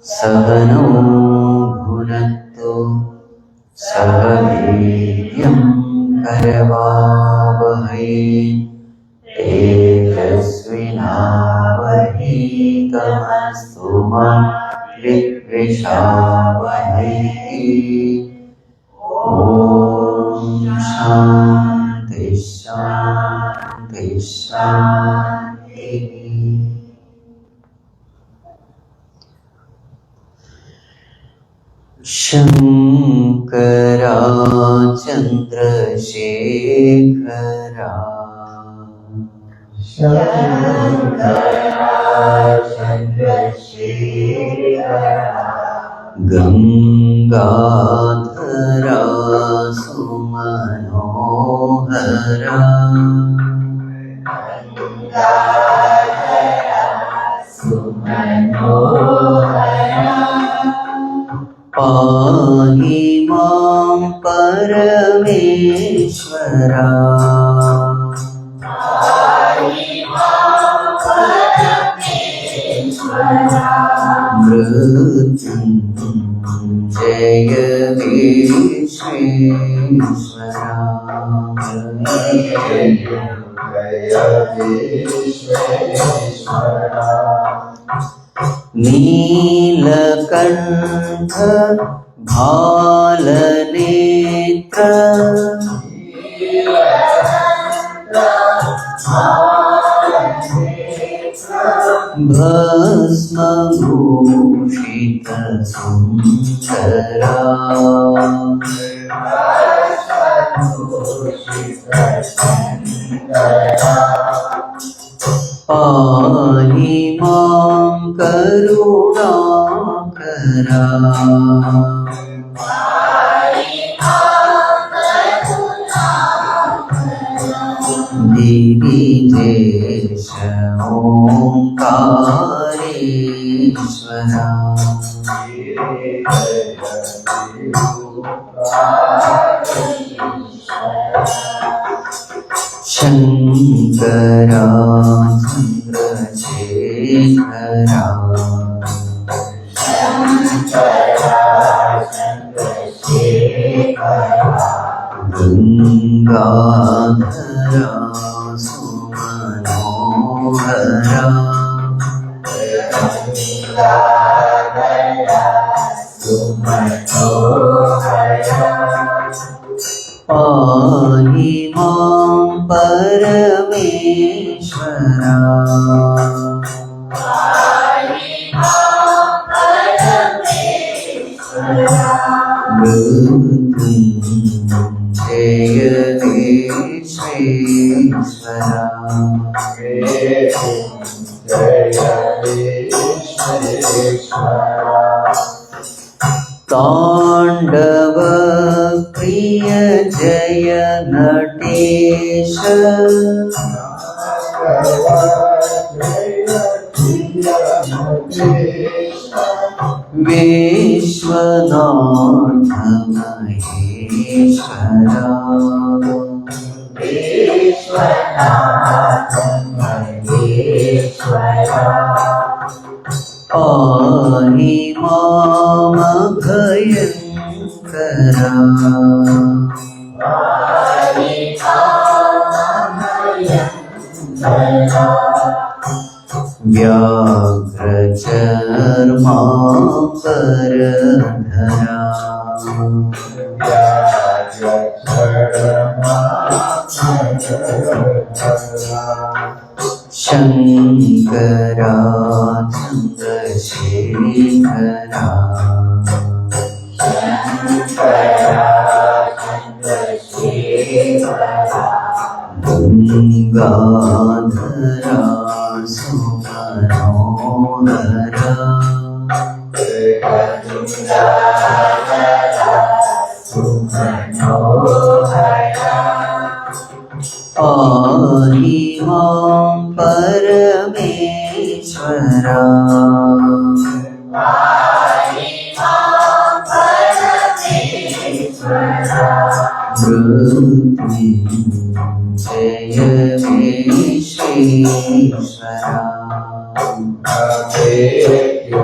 सहनौ भुनक्तु सह वीर्यं करवावहै तेजस्विनावधीतमस्तु मा विद्विषावहै। ॐ शान्ति शान्ति शान्तिः। शंकराचंद्रशेखरा गंगाधरा सुमनोहरा पाहि मां परमेश्वरा मृत्युंजय विश्वेश्वरा नीलकंठ भालनेत्र भस्मभूषित सुंदरा पाहि मां करुणाकरा दिविजेश ओंकारेश्वरा शंकरा चंद्रशेखरा गंगाधरा सुमनोहरा पाहि मां परमेश्वरा मृत्युंजय विश्वेश्वरा तांडव प्रिय जय नटेश विश्वनाथ महेश्वरा पाहि मां अभयंकरा व्याघ्रचर्मा Paradhara Shankara Chandrasekhara Gangadhara Sumanohara Pahi Mam Parameshwara Jaya Vishveshwara Jaya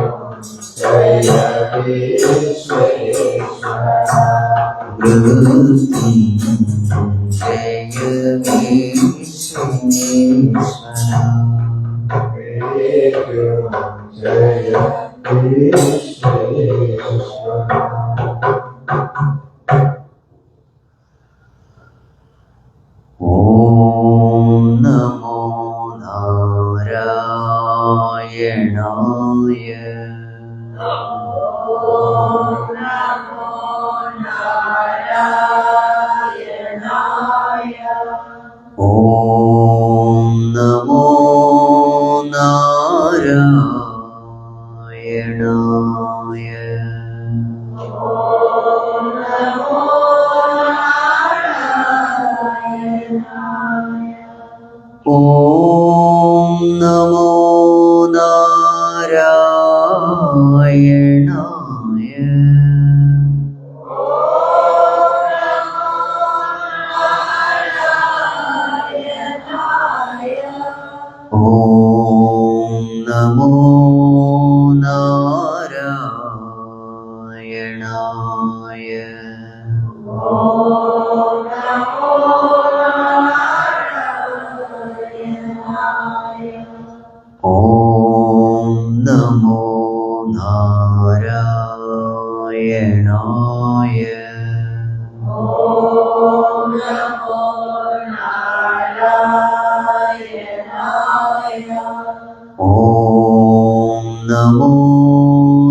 Om Namo Narayanaya Om Namo Narayanaya Om Namo Narayanaya Om Namo Narayanaya Om Namo Narayanaya Om Namo Narayanaya Om Namo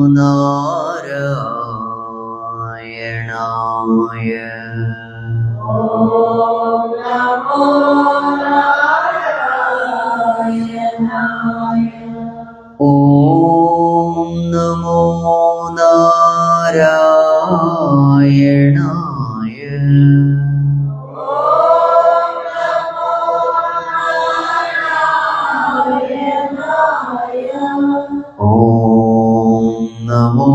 Narayanaya Om Namo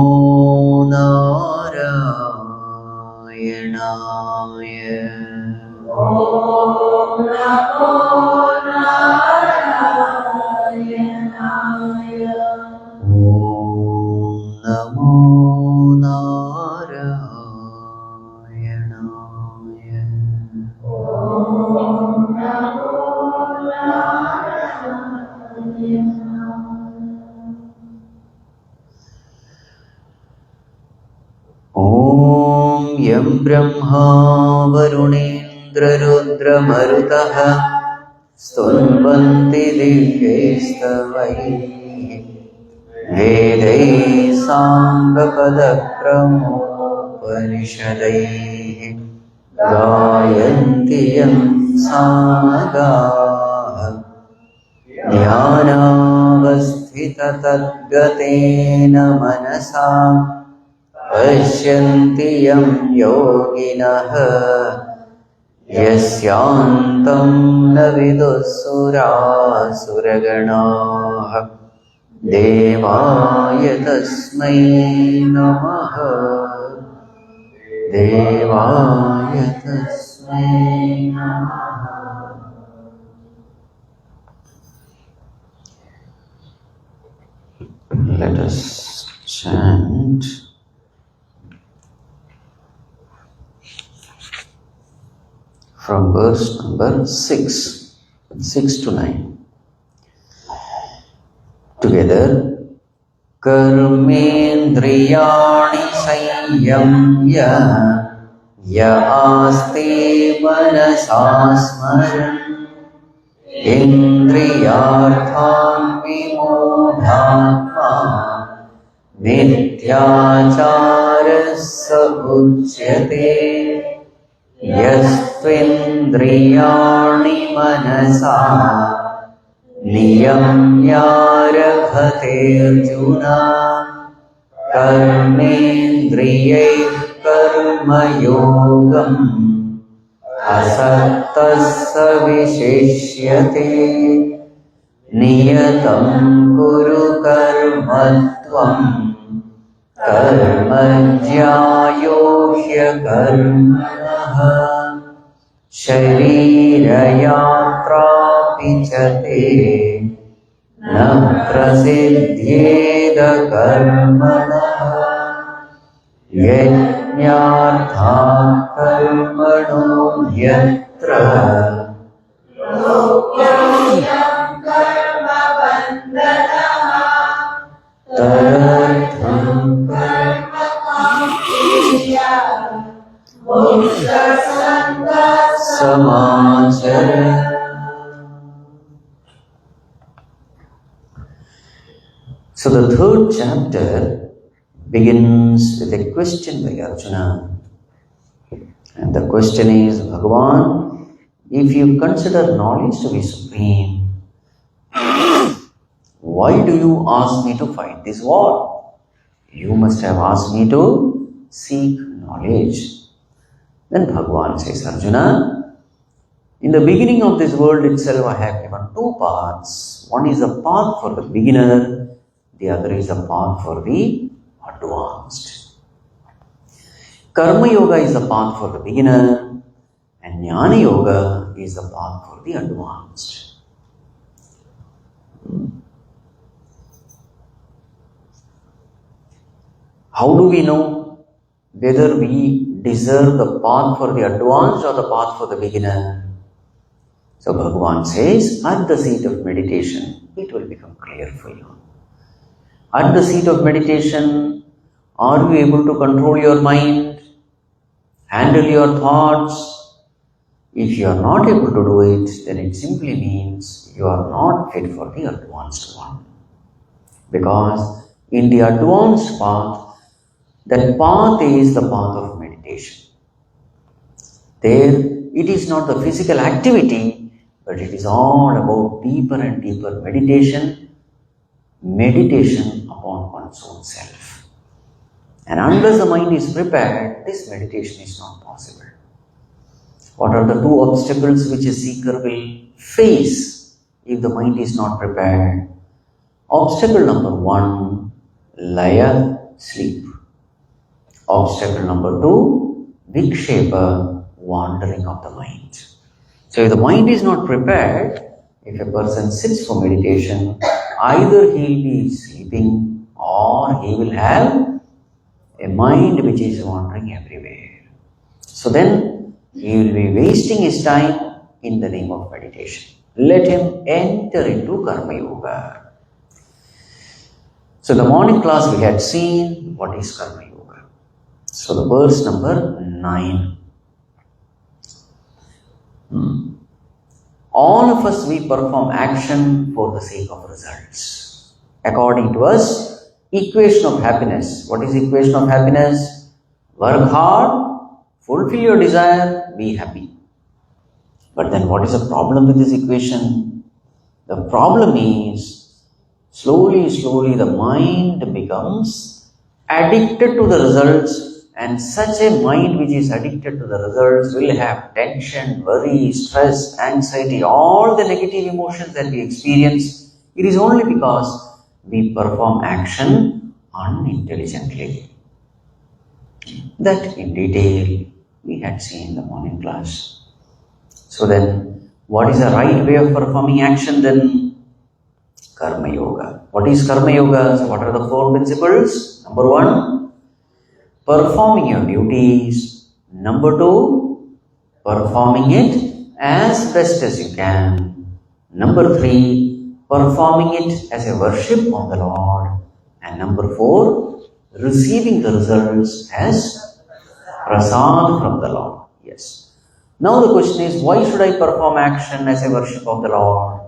Narayanaya Om Namo Om Yam Brahma Varunendra Rudra Marutah Stunvanti Divyaistavaihi Vedai Sangapadakramopanishadaihi Gayanti Yam Samagaha Jnanavasthita Tadgatena Manasa Pashyanti Yam Yoginaha Yasyantam Navidusurasuraganaha Devaya Tasmai Namaha Devaya Tasmai Namaha. Let us chant from verse number 6 to 9. Together, कर्मेन्द्रियाणि संयम्य य आस्ते मनसा स्मरन् इन्द्रियार्थान् विमूढात्मा मिथ्याचारः स उच्यते यस्त्विन्द्रियाणि मनसा नियम्यारभतेऽर्जुन कर्मेन्द्रियैः कर्मयोगम् असक्तः स विशिष्यते नियतं कुरु कर्म त्वं कर्म ज्यायो ह्यकर्मणः शरीरयात्रापि च ते न प्रसिद्ध्येद कर्मणः यज्ञार्थात् कर्मणोऽन्यत्र तदर्थं समाचर. So the third chapter begins with a question by Arjuna. And the question is, Bhagavan, if you consider knowledge to be supreme, why do you ask me to fight this war? You must have asked me to seek knowledge. Then Bhagavan says, Arjuna, in the beginning of this world itself, I have given two paths. One is a path for the beginner, the other is a path for the advanced. Karma Yoga is the path for the beginner, and Jnana Yoga is the path for the advanced. How do we know whether we deserve the path for the advanced or the path for the beginner? So Bhagavan says, at the seat of meditation, it will become clear for you. At the seat of meditation, are you able to control your mind, handle your thoughts? If you are not able to do it, then it simply means you are not fit for the advanced one. Because in the advanced path, that path is the path of meditation. There, it is not the physical activity, but it is all about deeper and deeper meditation upon one's own self. And unless the mind is prepared, this meditation is not possible. What are the two obstacles which a seeker will face if the mind is not prepared? Obstacle number one, laya, sleep. Obstacle number two, vikshepa, wandering of the mind. So if the mind is not prepared, if a person sits for meditation, either he will be sleeping or he will have a mind which is wandering everywhere. So then he will be wasting his time in the name of meditation. Let him enter into Karma Yoga. So in the morning class we had seen what is Karma Yoga. So the verse number 9. All of us, we perform action for the sake of results. According to us, equation of happiness. What is equation of happiness? Work hard, fulfill your desire, be happy. But then what is the problem with this equation? The problem is, slowly the mind becomes addicted to the results, and such a mind which is addicted to the results will have tension, worry, stress, anxiety, all the negative emotions that we experience. It is only because we perform action unintelligently. That in detail we had seen in the morning class. So then, what is the right way of performing action then? Karma Yoga. What is Karma Yoga? So what are the four principles? Number one, performing your duties. Number two, performing it as best as you can. Number three, performing it as a worship of the Lord. And number 4, receiving the results as prasad from the Lord. Yes. Now the question is, why should I perform action as a worship of the Lord?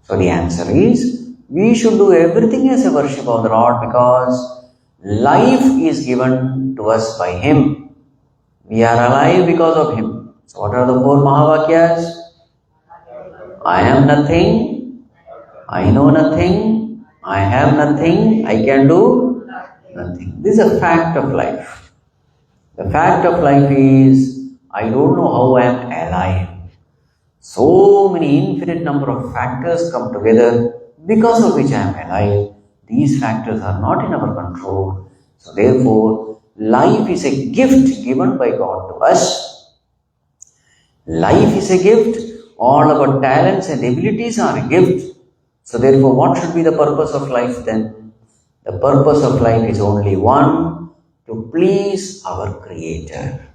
So the answer is, we should do everything as a worship of the Lord because life is given to us by Him. We are alive because of Him. So what are the 4 Mahavakyas? I am nothing, I know nothing, I have nothing, I can do nothing. This is a fact of life. The fact of life is, I don't know how I am alive. So many infinite number of factors come together because of which I am alive. These factors are not in our control. So therefore, life is a gift given by God to us. Life is a gift. All our talents and abilities are a gift. So therefore, what should be the purpose of life then? The purpose of life is only one, to please our Creator.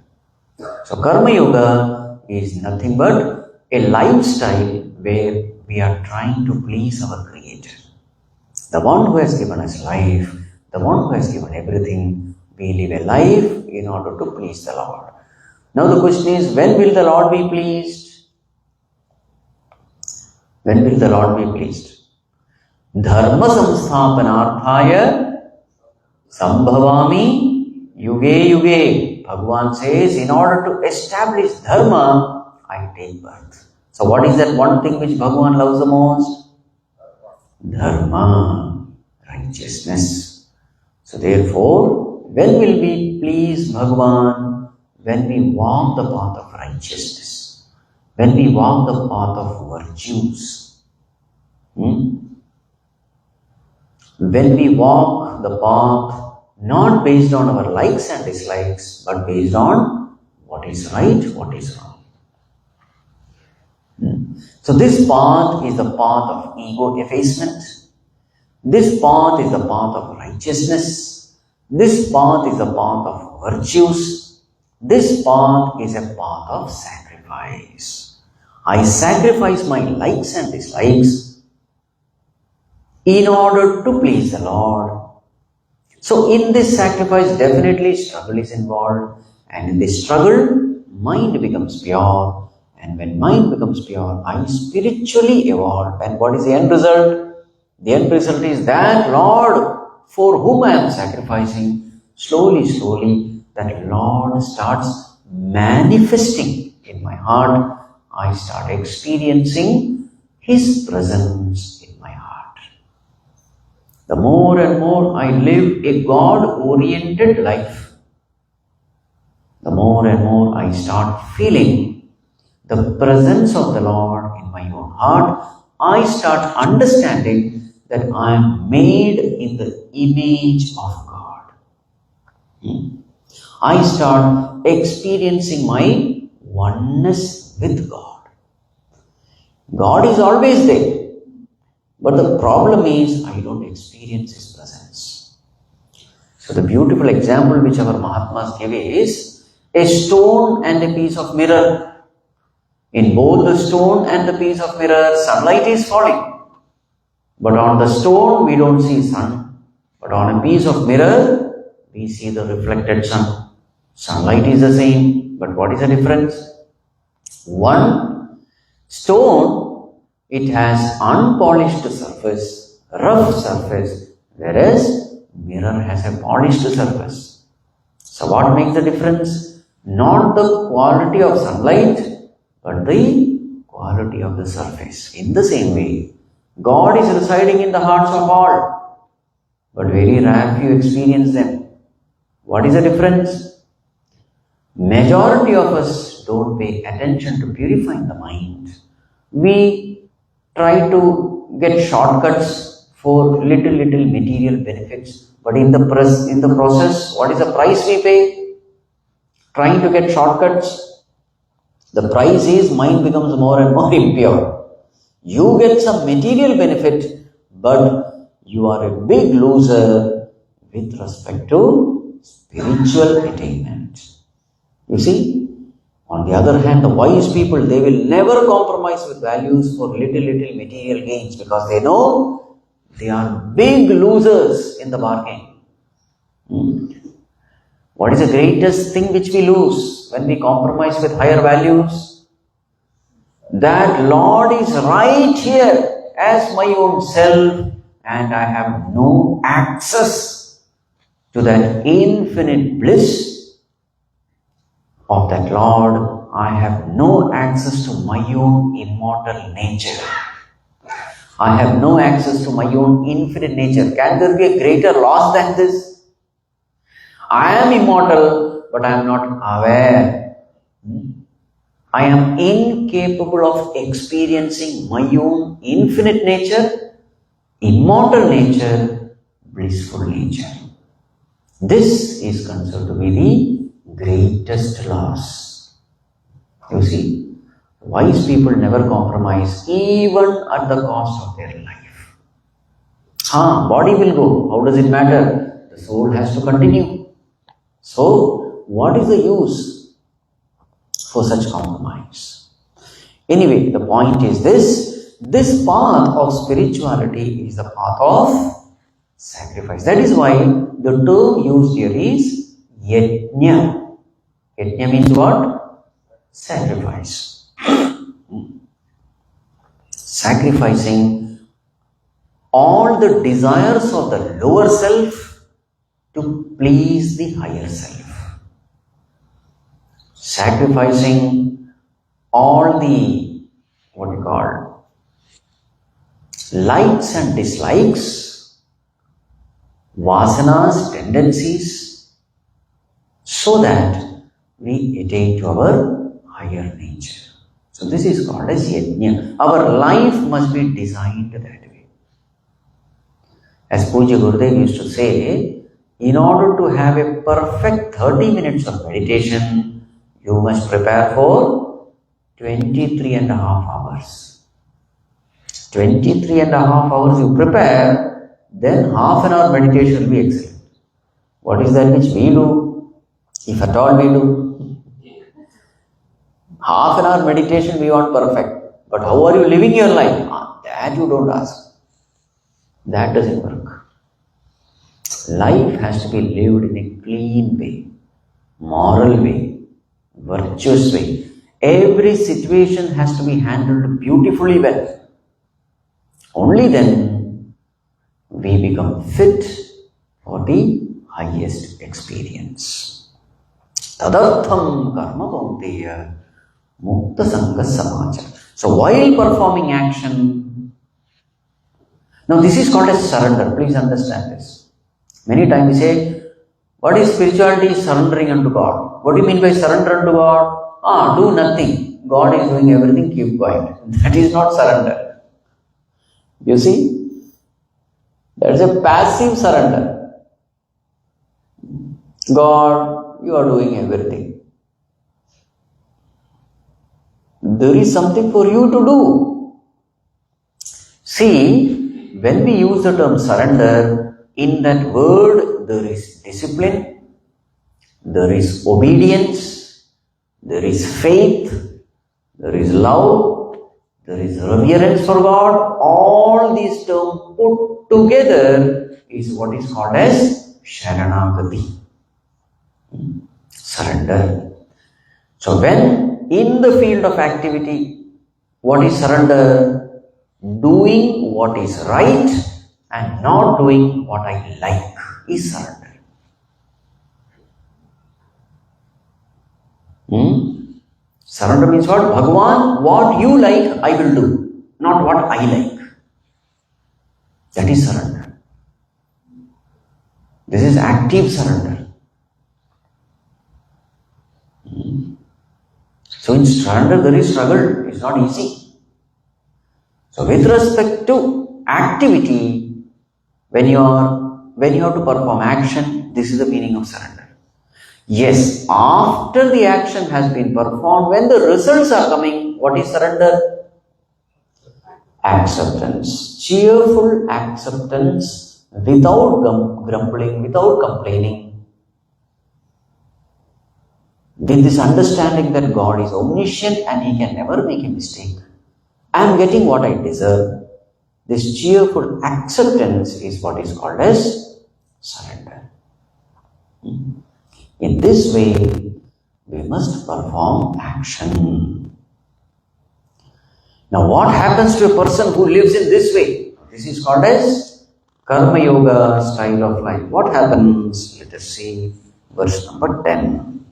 So Karma Yoga is nothing but a lifestyle where we are trying to please our Creator. The one who has given us life, the one who has given everything, we live a life in order to please the Lord. Now the question is, when will the Lord be pleased? When will the Lord be pleased? Dharma samsthapanarthaya sambhavami yuge yuge. Bhagavan says, in order to establish dharma, I take birth. So what is that one thing which Bhagavan loves the most? Dharma, righteousness. So therefore, when will we please Bhagavan? When we walk the path of righteousness. When we walk the path of virtues. When we walk the path not based on our likes and dislikes, but based on what is right, what is wrong. So this path is the path of ego effacement. This path is the path of righteousness. This path is the path of virtues. This path is a path of sacrifice. I sacrifice my likes and dislikes in order to please the Lord. So in this sacrifice, definitely struggle is involved. And in this struggle, mind becomes pure. And when mind becomes pure, I spiritually evolve. And what is the end result? The end result is that Lord, for whom I am sacrificing, slowly, that Lord starts manifesting in my heart. I start experiencing His presence in my heart. The more and more I live a God-oriented life, the more and more I start feeling the presence of the Lord in my own heart. I start understanding that I am made in the image of God. I start experiencing my oneness with God. God is always there, but the problem is I don't experience His presence. So the beautiful example which our Mahatmas give is a stone and a piece of mirror. In both the stone and the piece of mirror, sunlight is falling. But on the stone, we don't see sun. But on a piece of mirror, we see the reflected sun. Sunlight is the same, but what is the difference? One stone, it has unpolished surface, rough surface, whereas mirror has a polished surface. So what makes the difference? Not the quality of sunlight, but the quality of the surface. In the same way, God is residing in the hearts of all, but very rare few experience them. What is the difference? Majority of us don't pay attention to purifying the mind. We try to get shortcuts for little material benefits, but in the process, what is the price we pay? Trying to get shortcuts. The price is mind becomes more and more impure. You get some material benefit, but you are a big loser with respect to spiritual attainment. You see? On the other hand, the wise people, they will never compromise with values for little material gains because they know they are big losers in in the bargain. What is the greatest thing which we lose when we compromise with higher values? That Lord is right here as my own self, and I have no access to that infinite bliss of that Lord. I have no access to my own immortal nature. I have no access to my own infinite nature. Can there be a greater loss than this? I am immortal, but I am not aware. I am incapable of experiencing my own infinite nature, immortal nature, blissful nature. This is considered to be the greatest loss. You see, wise people never compromise, even at the cost of their life. Body will go. How does it matter? The soul has to continue. So, what is the use for such compromise? Anyway, the point is this path of spirituality is the path of sacrifice. That is why the term used here is yajna. Yajna means what? Sacrifice. Sacrificing all the desires of the lower self to please the higher self. Sacrificing all the, likes and dislikes, vasanas, tendencies, so that we attain to our higher nature. So this is called as yajna. Our life must be designed that way. As Puja Gurudev used to say, in order to have a perfect 30 minutes of meditation, you must prepare for 23 and a half hours. 23 and a half hours you prepare, then half an hour meditation will be excellent. What is that which we do? If at all we do. Half an hour meditation we want perfect. But how are you living your life? That you don't ask. That doesn't work. Life has to be lived in a clean way, moral way, virtuous way. Every situation has to be handled beautifully well. Only then we become fit for the highest experience. Tadartham karma kaunteya mukta sangha samachara. So while performing action, now this is called as surrender. Please understand this. Many times we say, what is spirituality? Surrendering unto God. What do you mean by surrender unto God? Do nothing. God is doing everything, keep quiet. That is not surrender. You see? That is a passive surrender. God, you are doing everything. There is something for you to do. See, when we use the term surrender, in that word there is discipline, there is obedience, there is faith, there is love, there is reverence for God. All these terms put together is what is called as Sharanagati. Surrender. So when in the field of activity, what is surrender? Doing what is right and not doing what I like is surrender. Surrender means what? Bhagavan, what you like, I will do, not what I like. That is surrender. This is active surrender. So in surrender there is struggle, it's not easy. So with respect to activity, when you have to perform action, this is the meaning of surrender. Yes, after the action has been performed, when the results are coming, what is surrender? Acceptance. Cheerful acceptance without grumbling, without complaining. With this understanding that God is omniscient and He can never make a mistake. I am getting what I deserve. This cheerful acceptance is what is called as surrender. In this way, we must perform action. Now, what happens to a person who lives in this way? This is called as Karma Yoga style of life. What happens? Let us see verse number 10.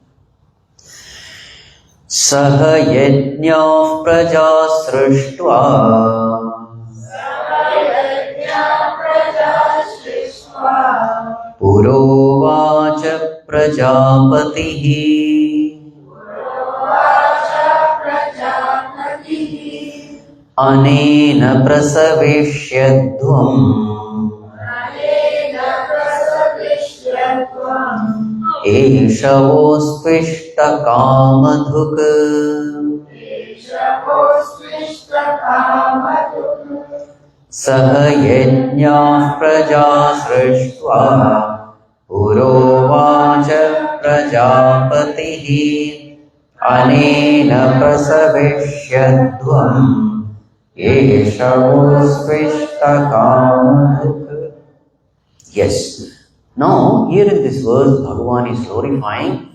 Saha yajñah praja srishtva purovacha prajapatihi anena prasavishyadvam Eshavostvishta kamadhuk Saha yajñah praja srishtva purovacha prajapatihi anena prasavishyadvam Eshavostvishta kamadhuk. Yes. Now, here in this verse, Bhagavan is glorifying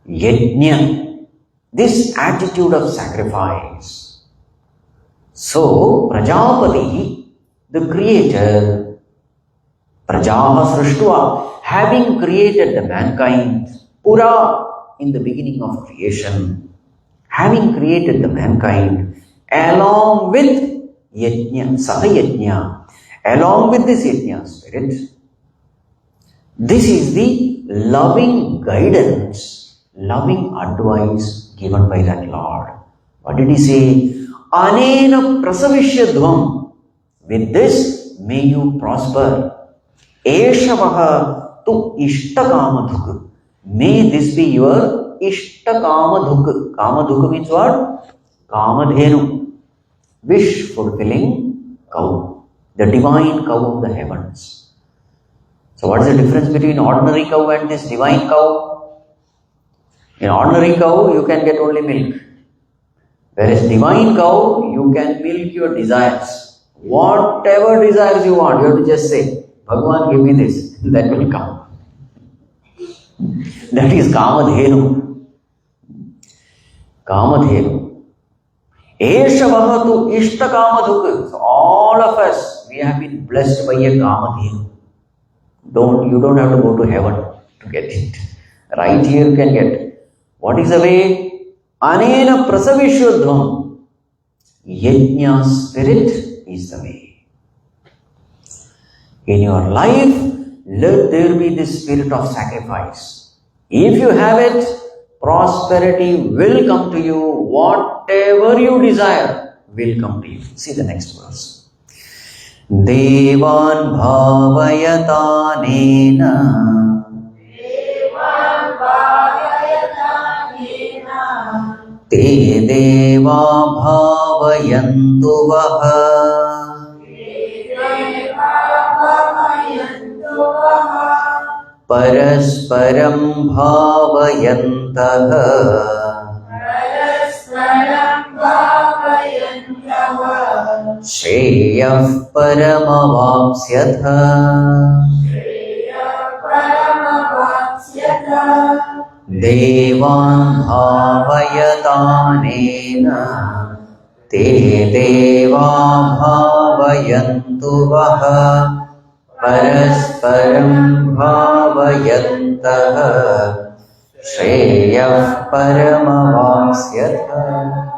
yajna, this attitude of sacrifice. So, Prajapati, the creator, Prajaha Srishtva, having created the mankind, Pura, in the beginning of creation, having created the mankind, along with yajna, Saha yajna, along with this yajna spirit, this is the loving guidance, loving advice given by that Lord. What did he say? Anena prasavishyadvam. With this, may you prosper. Eshavaha tu ishtakamadhuk. May this be your ishtakamadhuk. Kamadhuk means what? Kamadhenu. Wish fulfilling cow. The divine cow of the heavens. So what is the difference between ordinary cow and this divine cow? In ordinary cow, you can get only milk. Whereas divine cow, you can milk your desires. Whatever desires you want, you have to just say, Bhagavan, give me this. That will come. That is Kamadhenu. Kamadhenu. Eshavahatu ishta kamadhuk. So all of us, we have been blessed by a Kamadhenu. You don't have to go to heaven to get it. Right here you can get. What is the way? Anena prasavishyadvam. Yajna spirit is the way. In your life, let there be this spirit of sacrifice. If you have it, prosperity will come to you. Whatever you desire will come to you. See the next verse. Devan bhavayatanena te deva bhavayantu vaha parasparam bhavayantaha Shreyah paramavapsyatha Devan bhavayatanena Te deva bhavayantu vaha Parasparam bhavayantaha Shreyah paramavapsyatha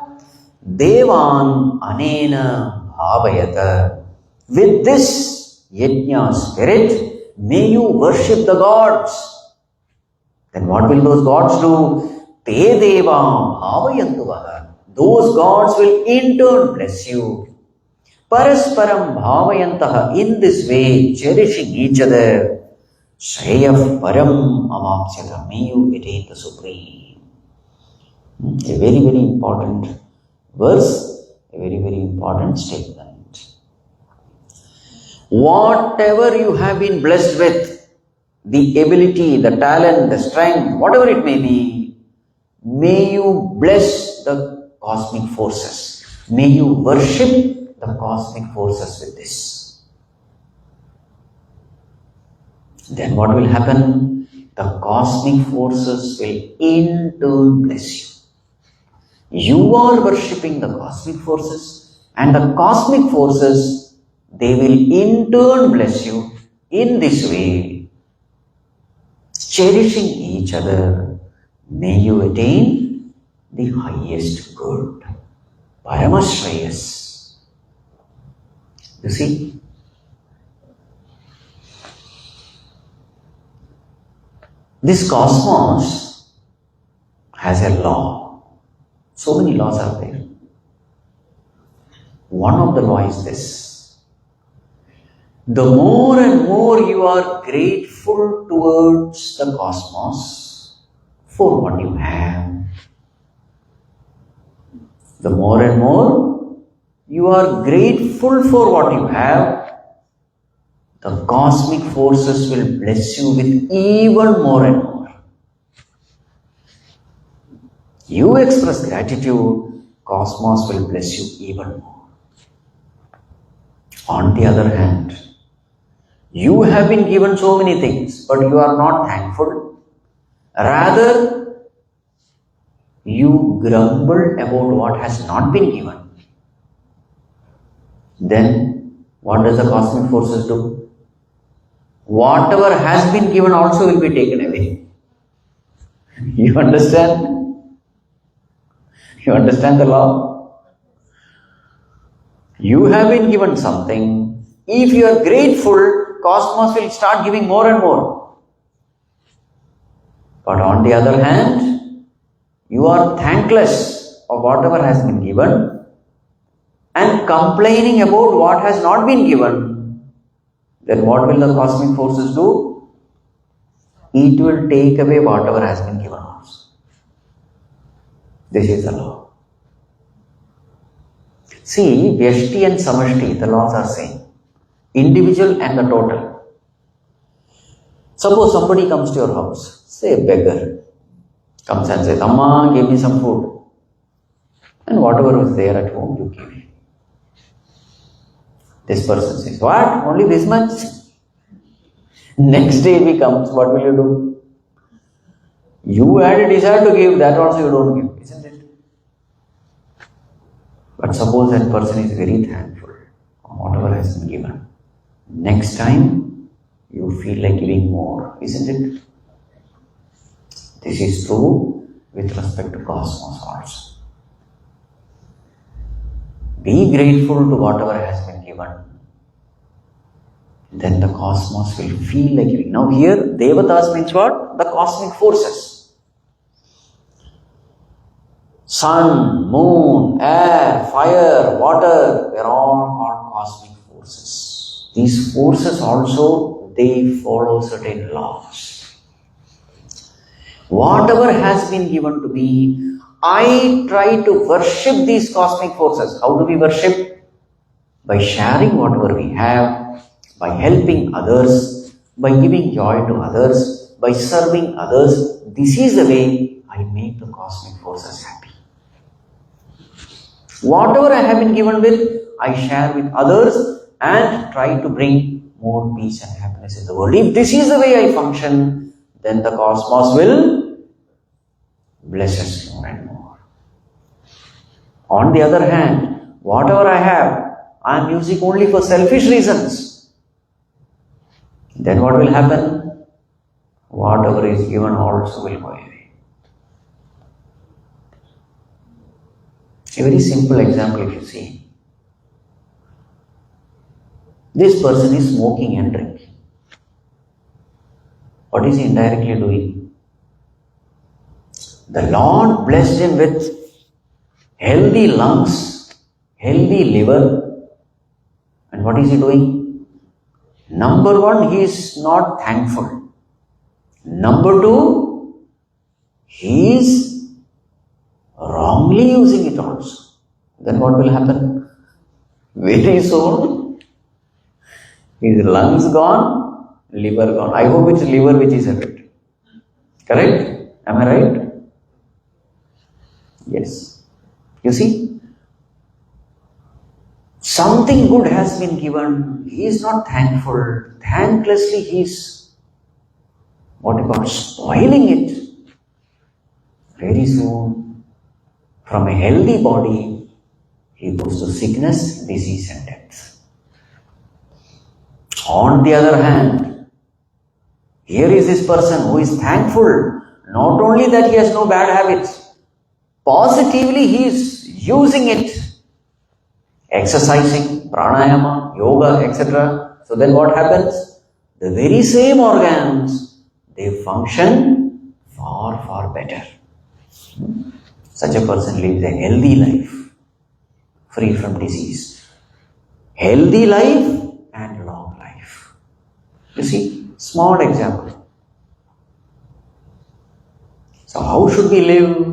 Devan anena bhavayata. With this yajna spirit, may you worship the gods. Then what will those gods do? Te deva bhavayantu vaha. Those gods will in turn bless you. Parasparam bhavayantaha. In this way, cherishing each other. Shreyah param amapsyata. May you attain the supreme. A very, very important verse, a very, very important statement. Whatever you have been blessed with, the ability, the talent, the strength, whatever it may be, may you bless the cosmic forces. May you worship the cosmic forces with this. then what will happen? The cosmic forces will in turn bless you. You are worshipping the cosmic forces, and the cosmic forces, they will in turn bless you in this way. Cherishing each other, may you attain the highest good. Paramashreyas. You see? This cosmos has a law. So many laws are there. One of the laws is this. The more and more you are grateful towards the cosmos for what you have, the more and more you are grateful for what you have, the cosmic forces will bless you with even more and more. You express gratitude, cosmos will bless you even more. On the other hand, you have been given so many things, but you are not thankful. Rather, you grumble about what has not been given. Then, what does the cosmic forces do? Whatever has been given also will be taken away. You understand? You understand the law? You have been given something. If you are grateful, cosmos will start giving more and more. But on the other hand, you are thankless of whatever has been given and complaining about what has not been given. Then what will the cosmic forces do? It will take away whatever has been given also. This is the law. See, Vyashti and Samashti, the laws are same. Individual and the total. Suppose somebody comes to your house, say a beggar, comes and says, Amma, give me some food. And whatever was there at home, you give him. This person says, what? Only this much? Next day he comes, what will you do? You had a desire to give, that also you don't give, isn't it? But suppose that person is very thankful for whatever has been given. Next time, you feel like giving more, isn't it? This is true with respect to cosmos also. Be grateful to whatever has been given. Then the cosmos will feel like giving. Now here, Devatas means what? The cosmic forces. Sun, moon, air, fire, water, they are all called cosmic forces. These forces also, they follow certain laws. Whatever has been given to me, I try to worship these cosmic forces. How do we worship? By sharing whatever we have, by helping others, by giving joy to others, by serving others. This is the way I make the cosmic forces happy. Whatever I have been given with, I share with others and try to bring more peace and happiness in the world. If this is the way I function, then the cosmos will bless us more and more. On the other hand, whatever I have, I am using only for selfish reasons. Then what will happen? Whatever is given also will go away. A very simple example if you see. This person is smoking and drinking. What is he indirectly doing? The Lord blessed him with healthy lungs, healthy liver. And what is he doing? Number one, he is not thankful. Number two, he is wrongly using it also. Then what will happen? Very soon, his lungs gone, liver gone. I hope it's liver which is affected. Correct? Am I right? Yes. You see? Something good has been given. He is not thankful. Thanklessly he is what about spoiling it? Very soon, from a healthy body, he goes to sickness, disease and death. On the other hand, here is this person who is thankful, not only that he has no bad habits, positively he is using it, exercising, pranayama, yoga, etc. So then what happens? The very same organs, they function far, far better. Such a person lives a healthy life, free from disease. Healthy life and long life. You see, small example. So how should we live?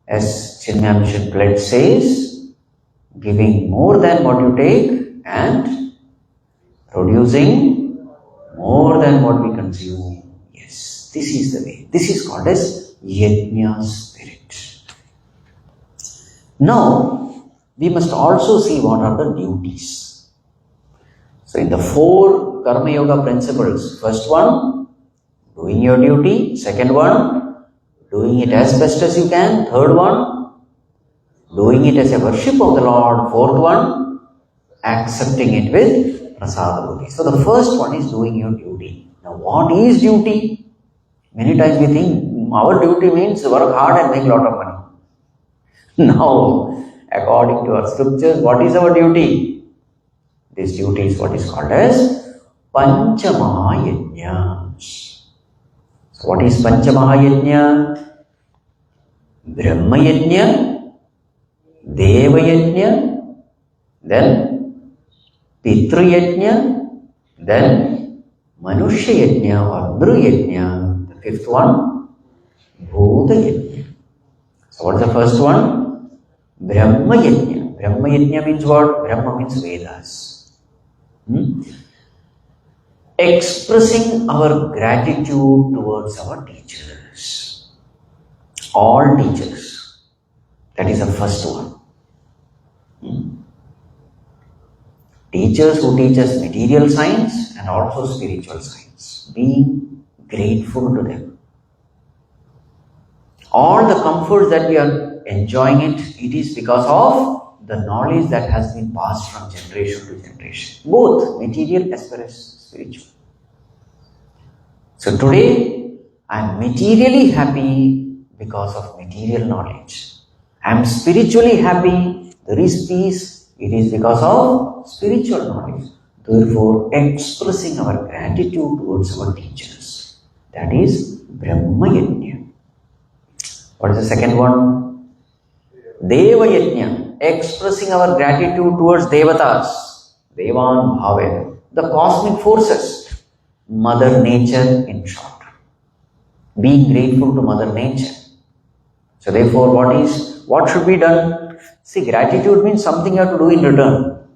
As Chinmaya Mission Pledge says, giving more than what you take and producing more than what we consume. Yes, this is the way. This is called as Yajna spirit. Now, we must also see what are the duties. So in the 4 Karma Yoga principles, first one, doing your duty. Second one, doing it as best as you can. Third one, doing it as a worship of the Lord. Fourth one, accepting it with prasada buddhi. So the first one is doing your duty. Now what is duty? Many times we think our duty means work hard and make a lot of money. Now, according to our scriptures, what is our duty? This duty is what is called as Panchamahayajna. So what is Panchamahayajna? Brahma Yajna, Deva Yajna, then Pitru Yajna, then Manushya Yajna or Nru Yajna. The fifth one, Bhuta Yajna. So what is the first one? Brahma Yajna. Brahma Yajna means what? Brahma means Vedas. Expressing our gratitude towards our teachers. All teachers. That is the first one. Teachers who teach us material science and also spiritual science. Being grateful to them. All the comforts that we are enjoying it is because of the knowledge that has been passed from generation to generation. Both material as well as spiritual. So today, I am materially happy because of material knowledge. I am spiritually happy, there is peace, it is because of spiritual knowledge. Therefore, expressing our gratitude towards our teachers. That is Brahma Yajna. What is the second one? Deva Yajna. Expressing our gratitude towards Devatas. Devan Bhave. The cosmic forces. Mother Nature in short. Being grateful to Mother Nature. So therefore, what should be done? See, gratitude means something you have to do in return.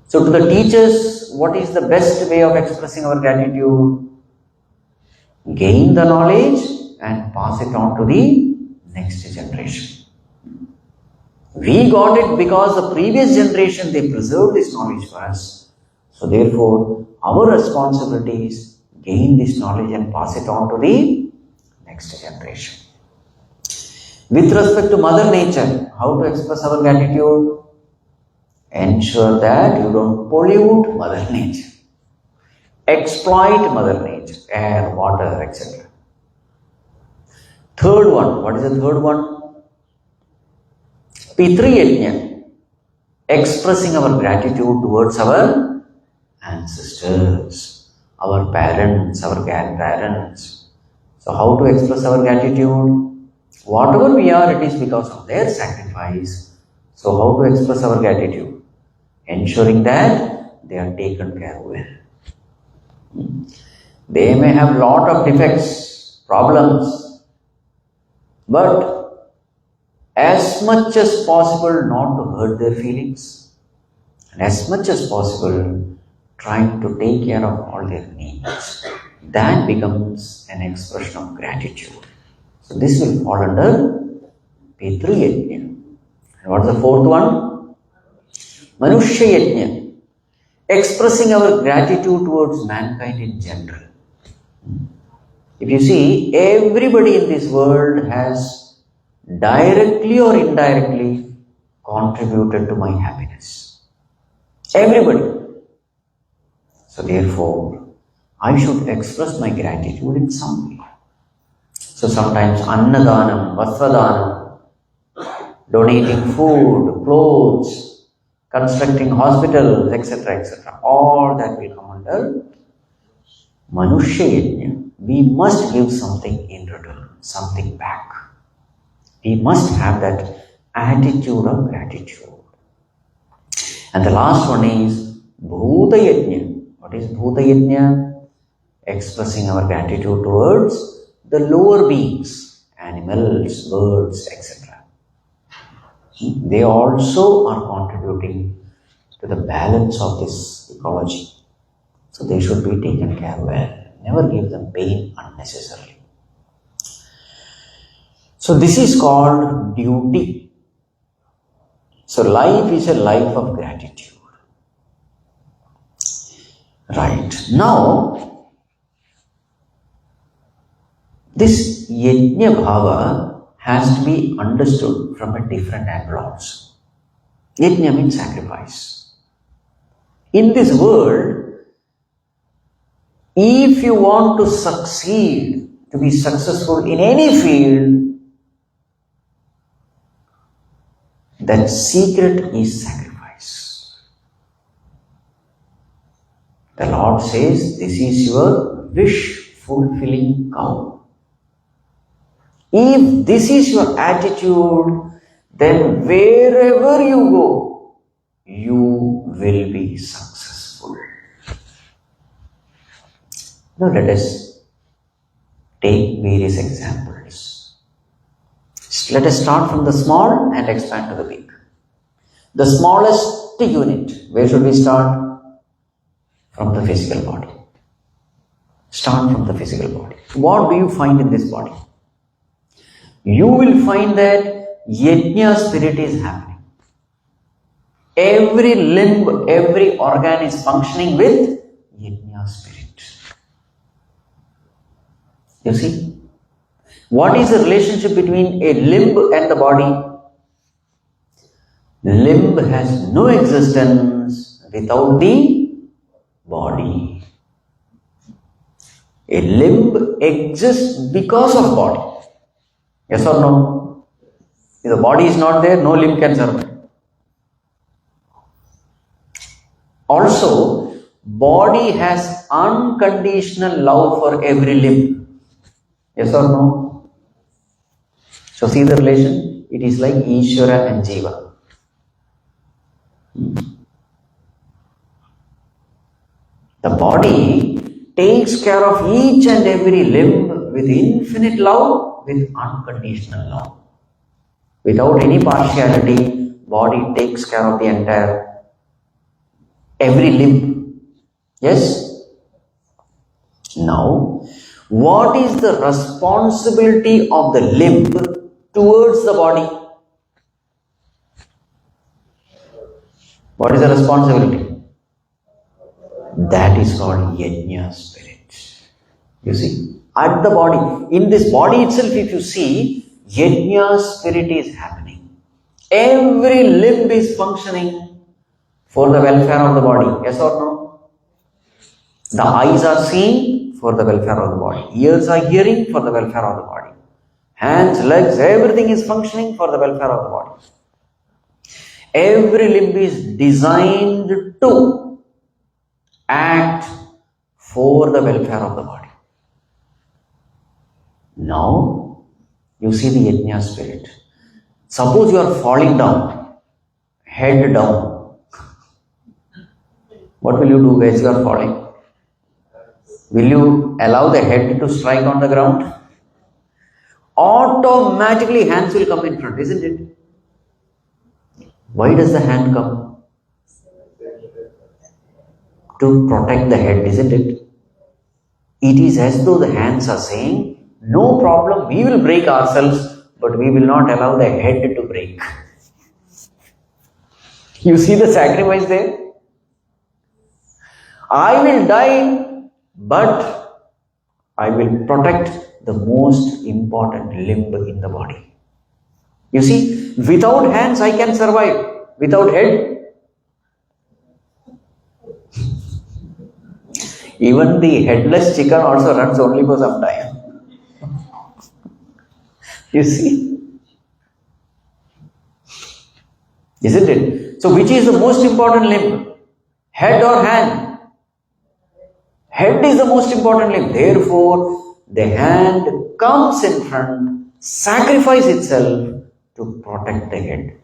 So to the teachers, what is the best way of expressing our gratitude? Gain the knowledge and pass it on to the next generation. We got it because the previous generation, they preserved this knowledge for us. So therefore, our responsibility is gain this knowledge and pass it on to the next generation. With respect to Mother Nature, how to express our gratitude? Ensure that you don't pollute Mother Nature. Exploit Mother Nature, air, water, etc. Third one, what is the third one? Pitru Yajna. Expressing our gratitude towards our ancestors, our parents, our grandparents. So how to express our gratitude? Whatever we are, it is because of their sacrifice. So how to express our gratitude? Ensuring that they are taken care of well. They may have lot of defects, problems, but as much as possible not to hurt their feelings, and as much as possible trying to take care of all their needs. That becomes an expression of gratitude. So this will fall under Pitru Yajna. And what is the fourth one? Manushya Yajna. expressing our gratitude towards mankind in general. If you see, everybody in this world has directly or indirectly contributed to my happiness. Everybody. So therefore, I should express my gratitude in some way. So sometimes annadanam, vasvadanam, donating food, clothes, constructing hospitals, etc., etc. All that will come under Manushya Yajna. We must give something in return, something back. We must have that attitude of gratitude. And the last one is Bhuta Yajna. What is Bhuta Yajna? Expressing our gratitude towards the lower beings, animals, birds, etc. They also are contributing to the balance of this ecology. So they should be taken care well. Never give them pain unnecessarily. So this is called duty. So life is a life of gratitude. Right. Now, this yajna bhava has to be understood from a different angle also. Yajna means sacrifice. In this world, if you want to succeed, to be successful in any field, that secret is sacrifice. The Lord says, this is your wish fulfilling cow. If this is your attitude, then wherever you go, you will be successful. Now let us take various examples. Let us start from the small and expand to the big. The smallest unit, where should we start? From the physical body. Start from the physical body. What do you find in this body? You will find that yajna spirit is happening. Every limb, every organ is functioning with yajna spirit. You see? What is the relationship between a limb and the body? Limb has no existence without the body. A limb exists because of body. Yes or no? If the body is not there, no limb can survive. Also, body has unconditional love for every limb. Yes or no? So see the relation? It is like Ishvara and Jiva. The body takes care of each and every limb with infinite love, with unconditional love. Without any partiality, body takes care of the entire, every limb. Yes? Now, what is the responsibility of the limb towards the body? What is the responsibility? That is called yajna spirit. You see, at the body, in this body itself, if you see, yajna spirit is happening. Every limb is functioning for the welfare of the body. Yes or no? The eyes are seeing for the welfare of the body. Ears are hearing for the welfare of the body. Hands, legs, everything is functioning for the welfare of the body. Every limb is designed to act for the welfare of the body. Now, you see the yajna spirit. Suppose you are falling down, head down. What will you do as you are falling? Will you allow the head to strike on the ground? Automatically hands will come in front, isn't it? Why does the hand come? To protect the head, isn't it? It is as though the hands are saying, no problem, we will break ourselves, but we will not allow the head to break. You see the sacrifice there? I will die, but I will protect the most important limb in the body. You see, without hands I can survive. Without head, even the headless chicken also runs only for some time. You see, isn't it? So, which is the most important limb? Head or hand? Head is the most important limb. Therefore, the hand comes in front, sacrifices itself to protect the head.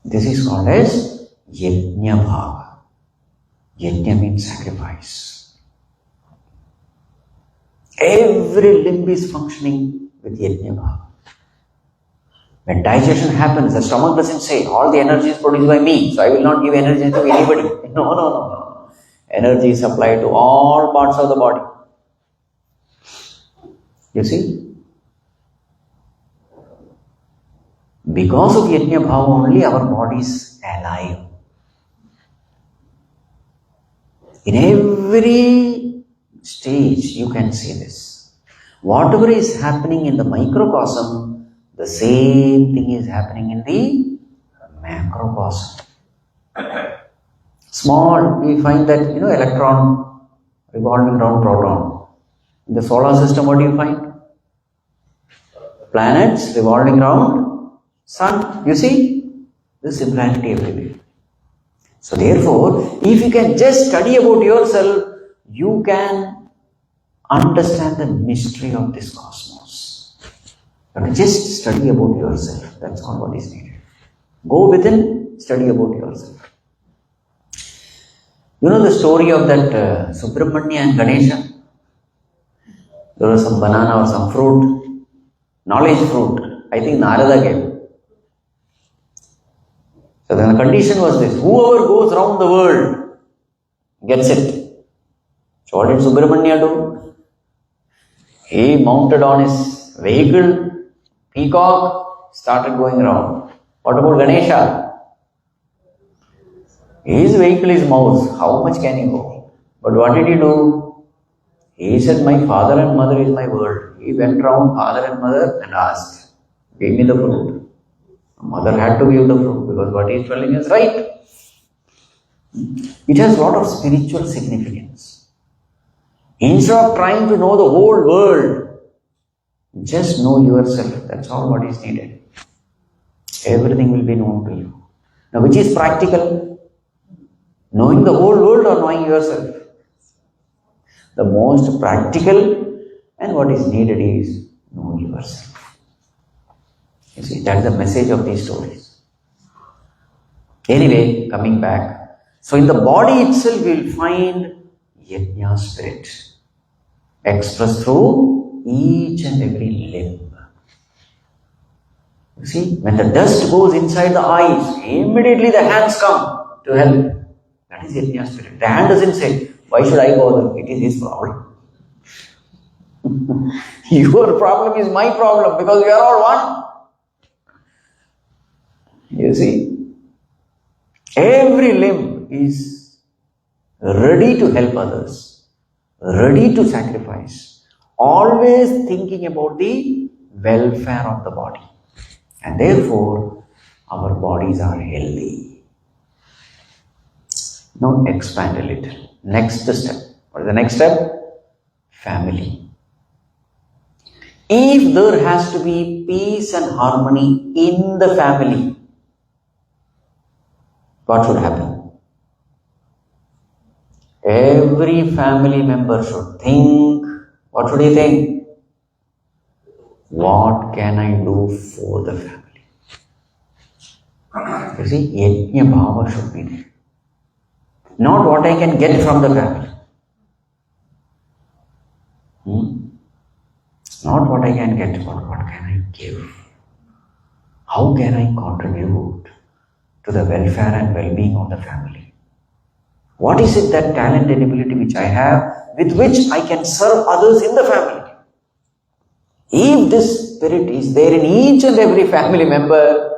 This is called as Yajna Bhava. Yajna means sacrifice. Every limb is functioning with Yajna Bhava. When digestion happens, the stomach doesn't say, all the energy is produced by me, so I will not give energy to anybody. No. Energy is supplied to all parts of the body. You see? Because of Yajna Bhava only our body is alive. In every stage you can see this. Whatever is happening in the microcosm, the same thing is happening in the macrocosm. Small, we find that, electron revolving around proton. In the solar system, what do you find? Planets revolving around sun. You see? This similarity everywhere. So therefore, if you can just study about yourself, you can understand the mystery of this cosmos. But just study about yourself. That's all what is needed. Go within, study about yourself. You know the story of that Subramanya and Ganesha? There was some banana or some fruit, knowledge fruit. I think Narada gave. So then the condition was this: whoever goes around the world gets it. So what did Subramanya do? He mounted on his vehicle, peacock, started going around. What about Ganesha? His vehicle is mouse. How much can he go? But what did he do? He said, my father and mother is my world. He went around father and mother and asked, give me the fruit. Mother had to give the fruit because what he is telling is right. It has a lot of spiritual significance. Instead of trying to know the whole world, just know yourself. That's all what is needed. Everything will be known to you. Now, which is practical? Knowing the whole world or knowing yourself? The most practical and what is needed is know yourself. You see, that's the message of these stories. Anyway, coming back. So in the body itself, we will find Yajna spirit expressed through each and every limb. You see, when the dust goes inside the eyes, immediately the hands come to help. That is Yajna spirit. The hand doesn't say, why should I bother? It is his problem. Your problem is my problem because we are all one. You see, every limb is ready to help others, ready to sacrifice, always thinking about the welfare of the body. And therefore, our bodies are healthy. Now expand a little. Next step. What is the next step? Family. If there has to be peace and harmony in the family, what should happen? Every family member should think. What should he think? What can I do for the family? You see, Yajna Bhava should be there. Not what I can get from the family. Not what I can get, but what can I give? How can I contribute to the welfare and well-being of the family? What is it, that talent and ability which I have, with which I can serve others in the family? If this spirit is there in each and every family member,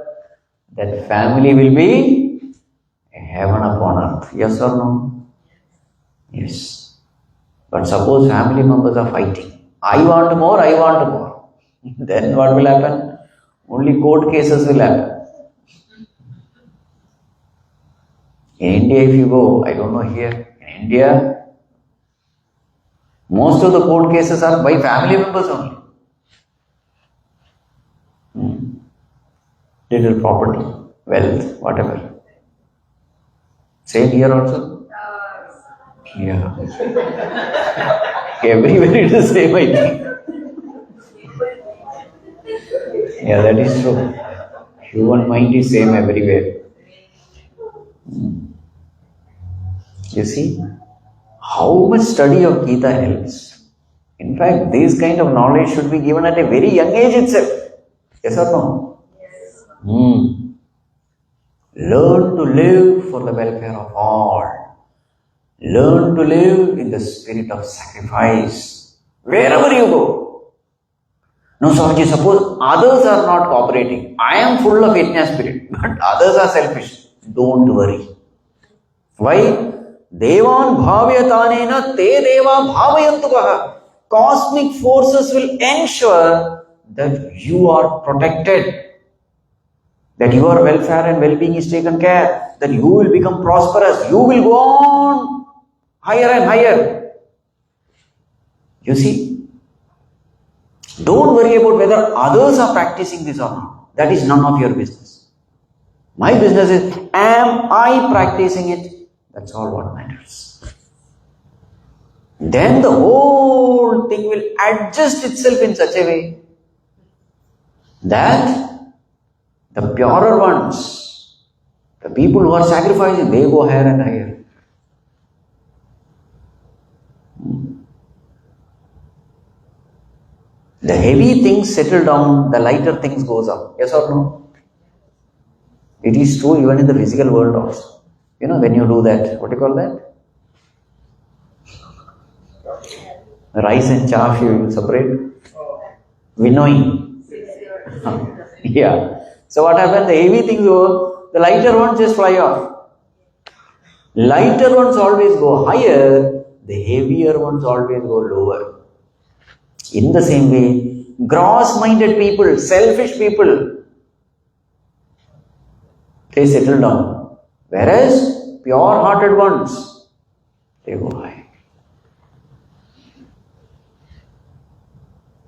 that family will be a heaven upon earth. Yes or no? Yes. But suppose family members are fighting. I want more, I want more. Then what will happen? Only court cases will happen. In India, if you go, I don't know here, in India, most of the court cases are by family members only. Little property, wealth, whatever. Same here also? Yeah. Everywhere it is the same, I think. Yeah, that is true. Human mind is same everywhere. You see, how much study of Gita helps. In fact, this kind of knowledge should be given at a very young age itself. Yes or no? Yes. Learn to live for the welfare of all. Learn to live in the spirit of sacrifice. Wherever you go. No, Swamiji, suppose others are not cooperating. I am full of yajna spirit, but others are selfish. Don't worry. Why? Devan bhavyatanena te deva bhavayantukaha. Cosmic forces will ensure that you are protected, that your welfare and well-being is taken care, that you will become prosperous, you will go on higher and higher. You see, don't worry about whether others are practicing this or not. That is none of your business. My business is, am I practicing it? That's all what matters. Then the whole thing will adjust itself in such a way that the purer ones, the people who are sacrificing, they go higher and higher. The heavy things settle down, the lighter things goes up. Yes or no? It is true even in the physical world also. You know, when you do that, what do you call that? Rice and chaff you separate. Winnowing. Yeah. So what happens? The heavy things go, the lighter ones just fly off. Lighter ones always go higher, the heavier ones always go lower. In the same way, gross-minded people, selfish people, they settle down. Whereas, pure-hearted ones, they go high.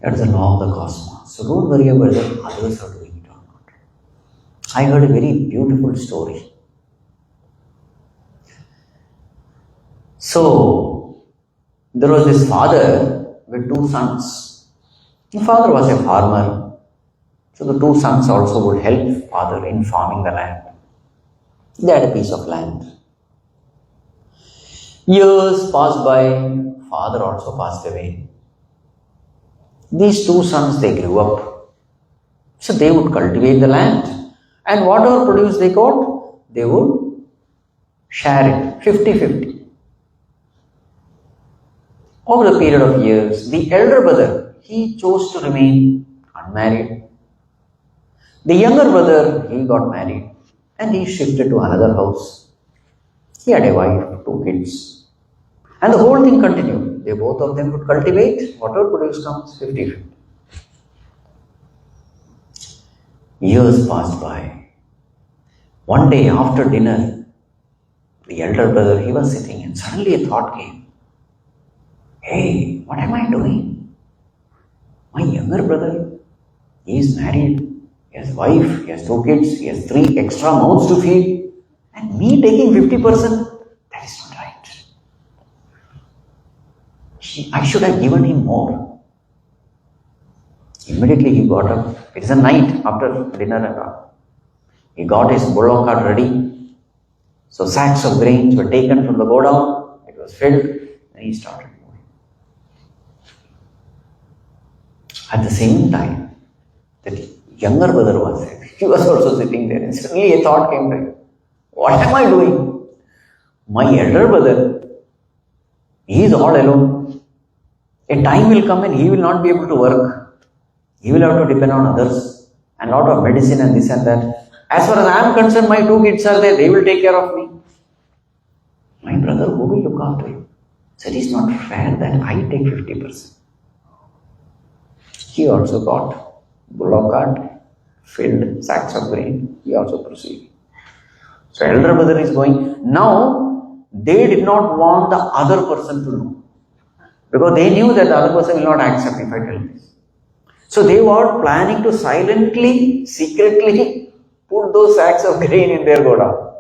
That's the law of the cosmos. So don't worry about whether others are doing it or not. I heard a very beautiful story. So, there was this father with two sons. The father was a farmer. So the two sons also would help father in farming the land. They had a piece of land. Years passed by, father also passed away. These two sons, they grew up. So they would cultivate the land. And whatever produce they got, they would share it, 50-50. Over a period of years, the elder brother, he chose to remain unmarried. The younger brother, he got married and he shifted to another house. He had a wife, 2 kids. And the whole thing continued. They both of them would cultivate, whatever produce comes, 50-50. Years passed by. One day after dinner, the elder brother, he was sitting and suddenly a thought came. Hey, what am I doing? My younger brother, he is married, he has a wife, he has 2 kids, he has 3 extra mouths to feed, and me taking 50%, that is not right. I should have given him more. Immediately he got up. It is a night after dinner and all. He got his bullock cart ready. So sacks of grains were taken from the godown. It was filled and he started moving. At the same time, the younger brother was there. He was also sitting there and suddenly a thought came to him. What am I doing? My elder brother, he is all alone. A time will come and he will not be able to work. He will have to depend on others and a lot of medicine and this and that. As far as I am concerned, my 2 kids are there, they will take care of me. My brother, who will look after him? So it is not fair that I take 50%. He also got bullock cart, filled sacks of grain. He also proceeded. So elder brother is going. Now, they did not want the other person to know. Because they knew that the other person will not accept if I tell this. So they were planning to silently, secretly put those sacks of grain in their godown.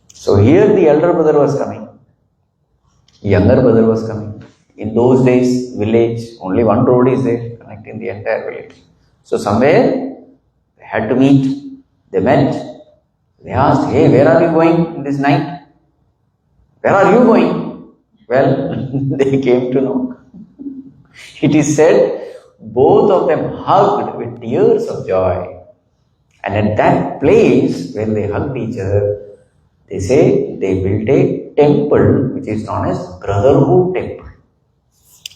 So here the elder brother was coming. Younger brother was coming. In those days, village, only one road is there connecting the entire village. So somewhere they had to meet. They met. They asked, hey, where are you going in this night? Where are you going? Well, they came to know. It is said, both of them hugged with tears of joy. And at that place where they hugged each other, they say they built a temple which is known as Brotherhood Temple.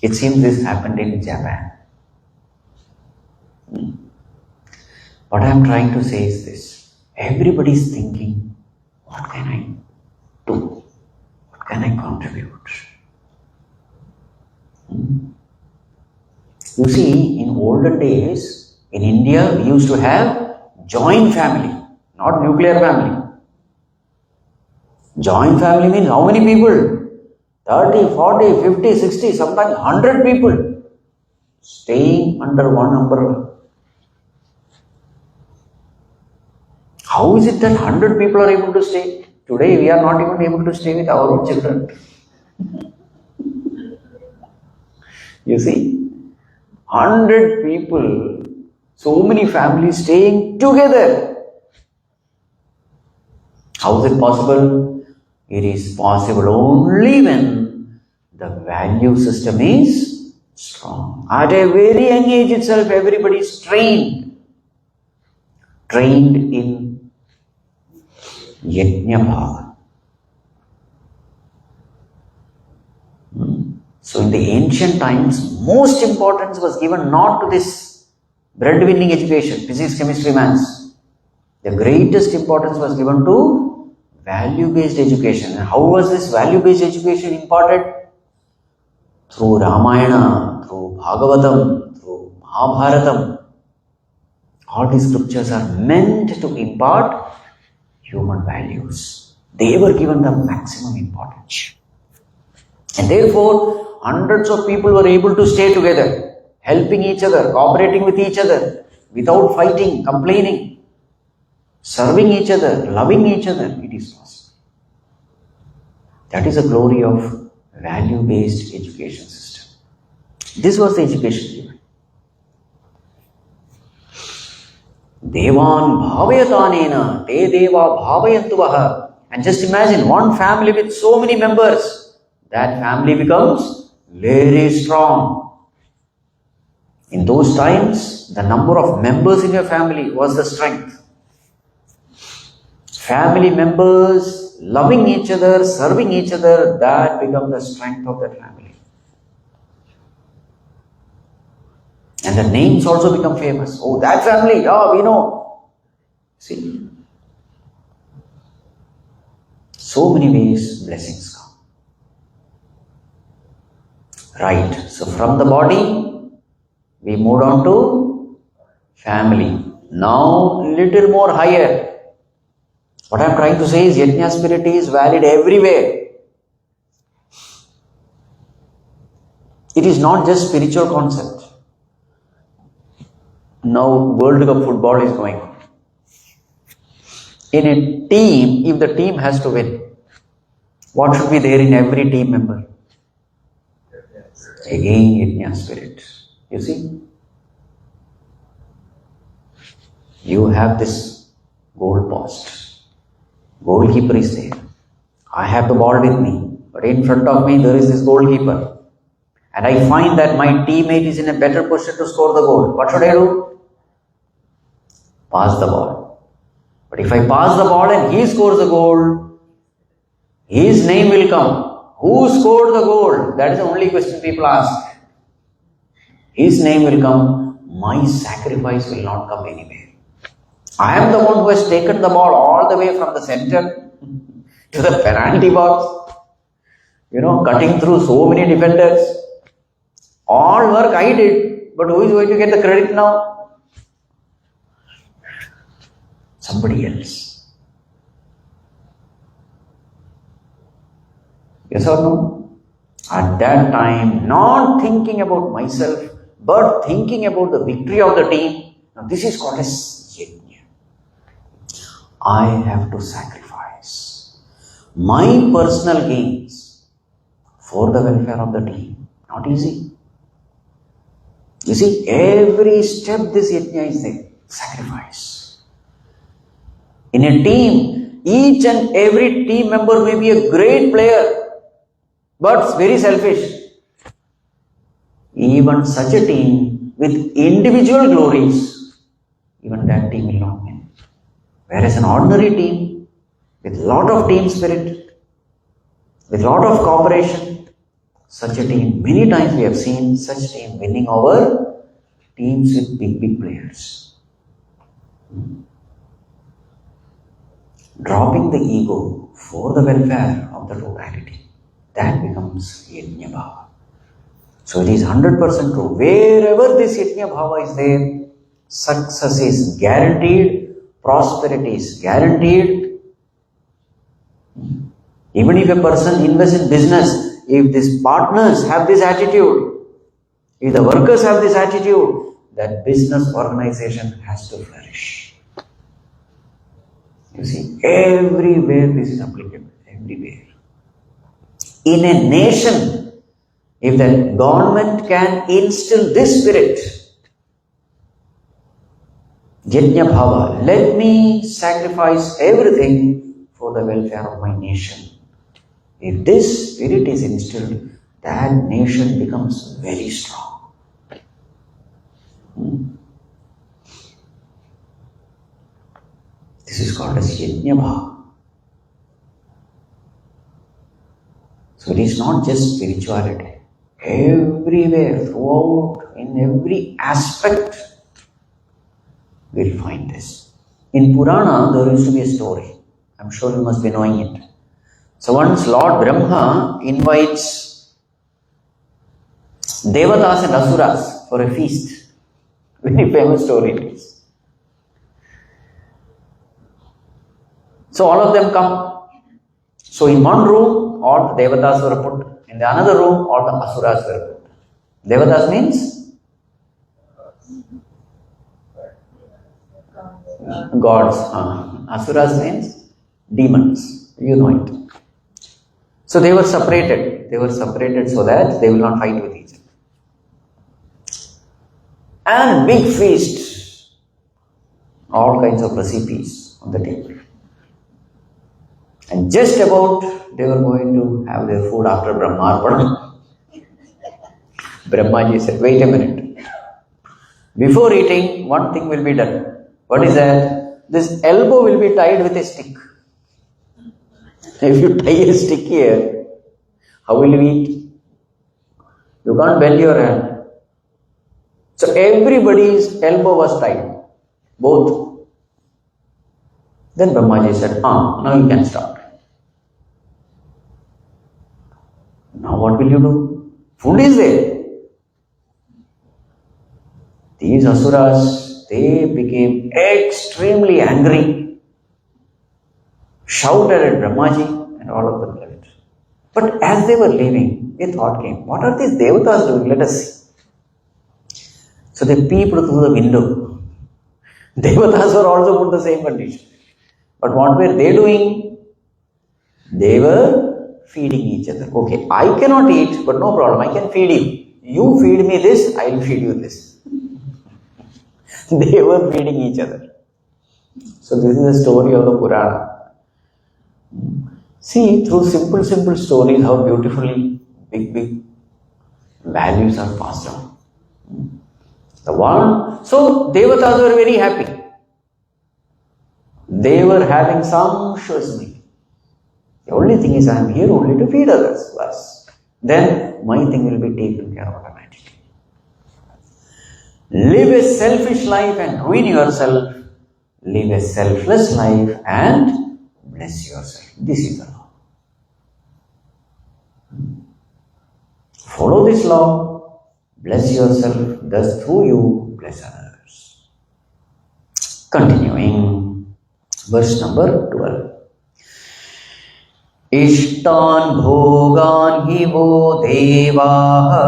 It seems this happened in Japan. What I am trying to say is this. Everybody is thinking, what can I do? What can I contribute? You see, in olden days, in India, we used to have joint family, not nuclear family. Joint family means how many people? 30, 40, 50, 60, sometimes 100 people staying under one umbrella. How is it that 100 people are able to stay? Today we are not even able to stay with our own children. You see, 100 people, so many families staying together. How is it possible? It is possible only when the value system is strong. At a very young age itself, everybody is trained in Yajna Bhava. So in the ancient times, most importance was given not to this bread-winning education, physics, chemistry, maths. The greatest importance was given to value-based education. And how was this value-based education imparted? Through Ramayana, through Bhagavatam, through Mahabharatam. All these scriptures are meant to impart human values. They were given the maximum importance. And therefore, hundreds of people were able to stay together, helping each other, cooperating with each other, without fighting, complaining, serving each other, loving each other. It is possible. That is the glory of value-based education system. This was the education given. Devan bhavayatanena, te deva bhavayantuvaha. And just imagine one family with so many members. That family becomes very strong. In those times, the number of members in your family was the strength. Family members loving each other, serving each other, that becomes the strength of that family. And the names also become famous. Oh, that family, we know. See, so many ways blessings come. Right, so from the body, we moved on to family. Now, little more higher. What I am trying to say is Yajna spirit is valid everywhere. It is not just spiritual concept. Now World Cup football is going on. In a team, if the team has to win, what should be there in every team member? Again, Yajna spirit. You see? You have this goal post. Goalkeeper is there. I have the ball with me, but in front of me there is this goalkeeper. And I find that my teammate is in a better position to score the goal. What should I do? Pass the ball. But if I pass the ball and he scores the goal, his name will come. Who scored the goal? That is the only question people ask. His name will come. My sacrifice will not come anywhere. I am the one who has taken the ball all the way from the center to the penalty box. cutting through so many defenders. All work I did, but who is going to get the credit now? Somebody else. Yes or no? At that time, not thinking about myself, but thinking about the victory of the team. Now this is called as yajna. I have to sacrifice my personal gains for the welfare of the team. Not easy. You see, every step this yajna is there. Sacrifice. In a team, each and every team member may be a great player, but very selfish. Even such a team with individual glories, even that team will not win. Whereas an ordinary team with lot of team spirit, with lot of cooperation, such a team, many times we have seen such team winning over teams with big players. Dropping the ego for the welfare of the totality, that becomes yajna bhava. So it is 100% true. Wherever this yajna bhava is there, success is guaranteed, prosperity is guaranteed. Even if a person invests in business, if these partners have this attitude, if the workers have this attitude, that business organization has to flourish. You see, everywhere this is applicable, everywhere. In a nation, if the government can instill this spirit, yajna bhava, let me sacrifice everything for the welfare of my nation. If this spirit is instilled, that nation becomes very strong. This is called as yajna bhava. So it is not just spirituality. Everywhere, throughout, in every aspect, we'll find this. In Purana, there used to be a story. I'm sure you must be knowing it. So once Lord Brahma invites Devatas and Asuras for a feast. Very famous story it is. So all of them come. So in one room, all the Devatas were put. In the another room, all the Asuras were put. Devatas means gods. Asuras means demons. You know it. So they were separated. They were separated so that they will not fight with each other. And big feast. All kinds of recipes on the table. And just about they were going to have their food after Brahmarpana. Brahmaji said, wait a minute. Before eating, one thing will be done. What is that? This elbow will be tied with a stick. If you tie a stick here, how will you eat? You can't bend your hand. So everybody's elbow was tied. Both. Then Brahmaji said, now you can start. Now what will you do? Food is there. These Asuras, they became extremely angry, shouted at Brahmaji, and all of them left. But as they were leaving, a thought came, what are these Devatas doing? Let us see. So they peeped through the window. Devatas were also put in the same condition. But what were they doing? They were feeding each other. Okay, I cannot eat, but no problem, I can feed you. You feed me this, I will feed you this. They were feeding each other. So this is the story of the Purana. See, through simple stories, how beautifully big values are passed on. So Devatas were very happy. They were having sumptuous meal. The only thing is, I am here only to feed others. Bas. Then my thing will be taken care of automatically. Live a selfish life and ruin yourself. Live a selfless life and bless yourself. This is the law. Follow this law, bless yourself, thus through you, bless others. Continuing, verse number 12. Ishtan bhogan hi vo devaha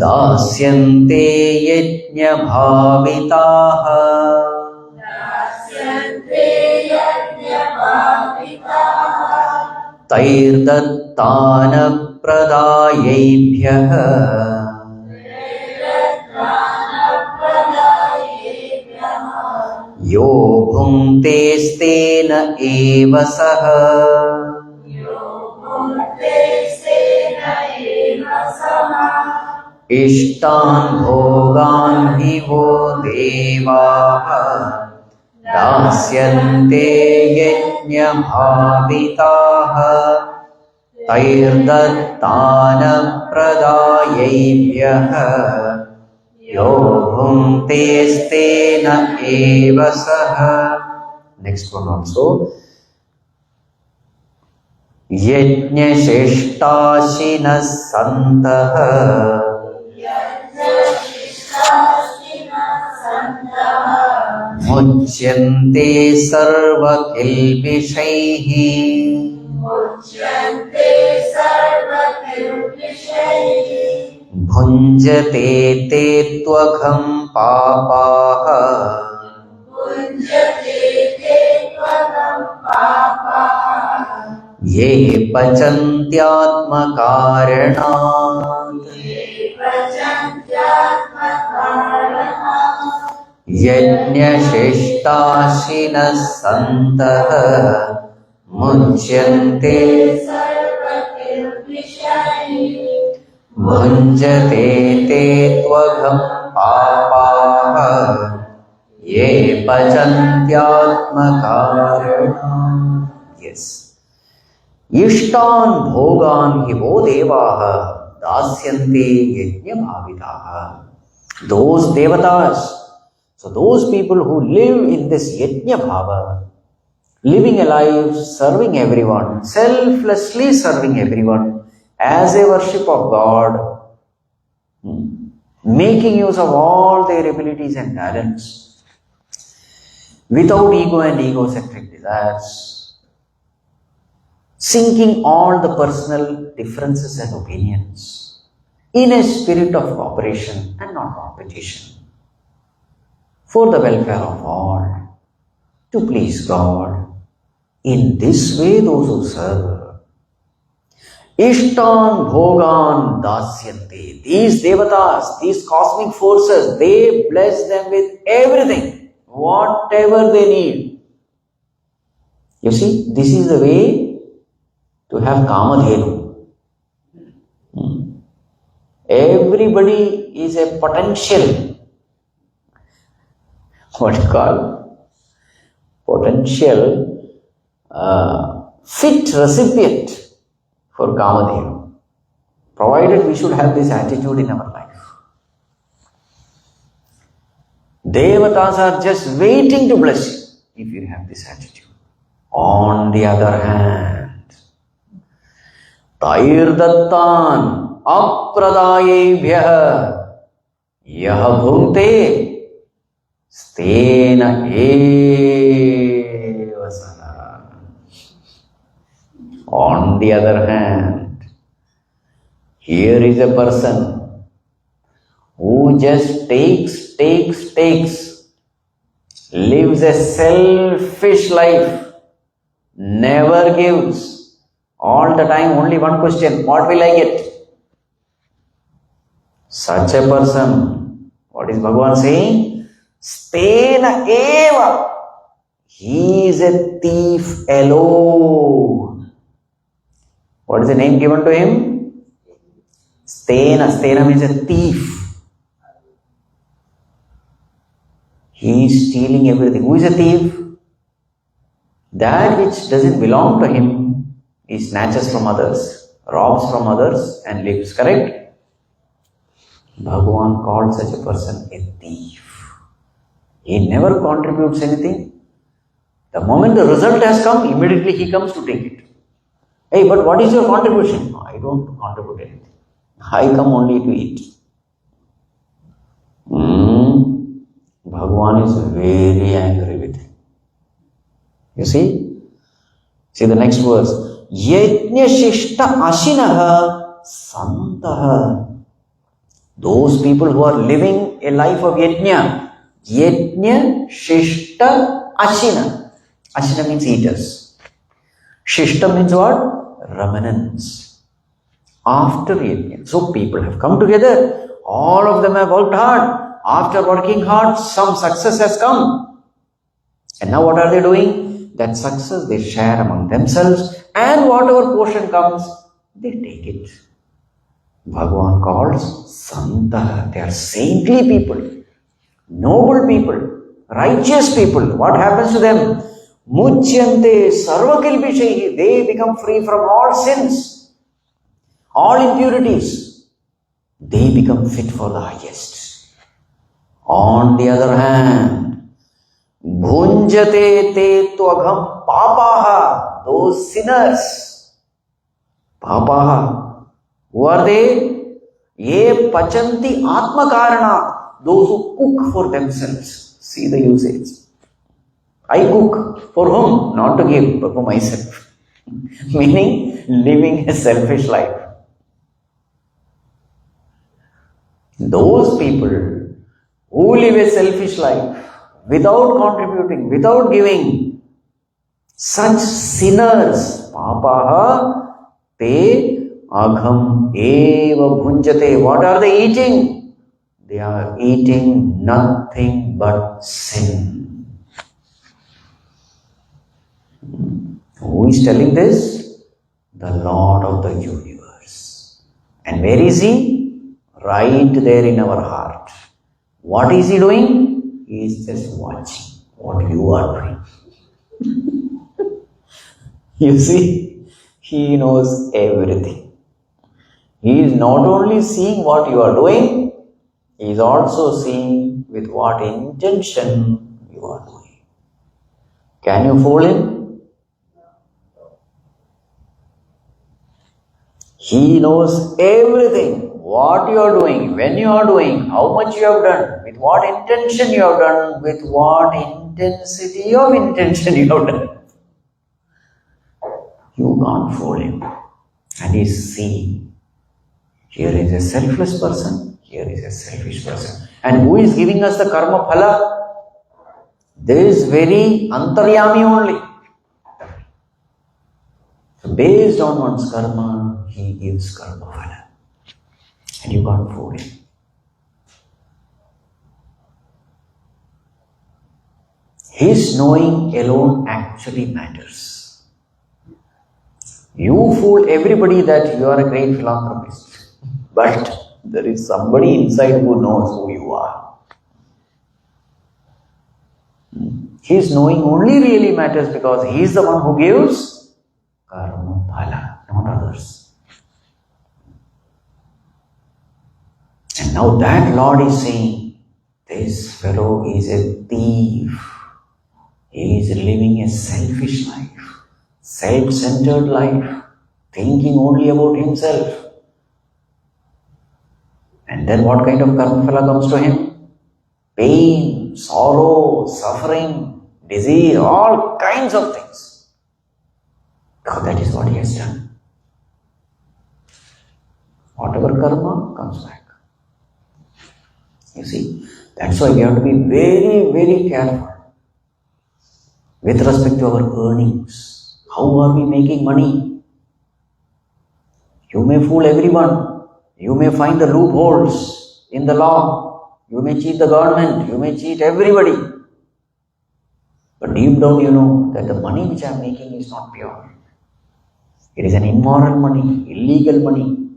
dasyante yajna bhavitaha tairdattana pradayebhyah yo bhunte stena eva saha ishtan bhogan hi vo devaha dasyante yajna bhavitaha tairdattana pradayebhyah yo bhunte stena eva saha. Next one also. Yajna sheshtashina santaha muchyante sarva kilpishaihi bhunjate te tvagham papaha ye pachantyatmakaranat yajna sheshtashina santaha muchyante bhunjate te tvagham papaha ye pachantyatmakaranat. Yes. Ishtan bhogan hi vo devaha dasyante yajna bhavitaha. Those devatas, so those people who live in this yajna bhava, living a life, serving everyone, selflessly serving everyone as a worship of God, making use of all their abilities and talents, without ego and egocentric desires, sinking all the personal differences and opinions in a spirit of cooperation and not competition, for the welfare of all, to please God. In this way, those who serve, Ishtan bhogan dasyante. These devatas, these cosmic forces, they bless them with everything, whatever they need. You see, this is the way to have kamadhenu. Everybody is a potential, what you call, potential fit recipient for kamadhenu, provided we should have this attitude in our life. Devatas are just waiting to bless you if you have this attitude. On the other hand, tairdattan apradayebhyah yah bhunte stena eva saha. On the other hand, here is a person who just takes, lives a selfish life, never gives, all the time only one question, what will I get? Such a person, what is Bhagavan saying? Stena eva. He is a thief alone. What is the name given to him? Stena. Stena means a thief. He is stealing everything. Who is a thief? That which doesn't belong to him, he snatches from others, robs from others and lives. Correct? Bhagavan called such a person a thief. He never contributes anything, The moment the result has come, immediately he comes to take it. Hey, but what is your contribution? No, I don't contribute anything. I come only to eat. Bhagavan is very angry with him. You see? See the next verse. Yajna shishta ashinaha santaha. Those people who are living a life of yajna. Yajna shishta ashina. Ashina means eaters. Shishta means what? Remnants. After yajna. So people have come together. All of them have worked hard. After working hard, some success has come. And now what are they doing? That success they share among themselves, and whatever portion comes, they take it. Bhagavan calls Santa. They are saintly people, noble people, righteous people. What happens to them? Muchyante sarvakilbishaihi. They become free from all sins, all impurities. They become fit for the highest. On the other hand, bhunjate te tvagham papaha. Those sinners, papaha, who are they? Ye pachanti atmakarana. Those who cook for themselves. See the usage. I cook for whom? Not to give, but for myself. Meaning living a selfish life. Those people who live a selfish life without contributing, without giving, such sinners, papaha te agham eva bhunjate. What are they eating? They are eating nothing but sin. Who is telling this? The Lord of the universe. And where is He? Right there in our heart. What is He doing? He is just watching what you are doing. You see, He knows everything. He is not only seeing what you are doing, He is also seeing with what intention you are doing. Can you fool Him? He knows everything. What you are doing, when you are doing, how much you have done, with what intention you have done, with what intensity of intention you have done. You can't fool Him. And He is seeing. Here is a selfless person, here is a selfish person. And who is giving us the karma phala? This very antaryami only. So based on one's karma, He gives karma phala. And you can't fool Him. His knowing alone actually matters. You fool everybody that you are a great philanthropist, but there is somebody inside who knows who you are. His knowing only really matters because He is the one who gives karma phala, not others. And now that Lord is saying, this fellow is a thief. He is living a selfish life, self-centered life, thinking only about himself. And then what kind of karma phala comes to him? Pain, sorrow, suffering, disease, all kinds of things. Because that is what he has done. Whatever karma comes back. You see, that's why we have to be very, very careful with respect to our earnings. How are we making money? You may fool everyone. You may find the loopholes in the law. You may cheat the government. You may cheat everybody. But deep down you know that the money which I am making is not pure. It is an immoral money, illegal money,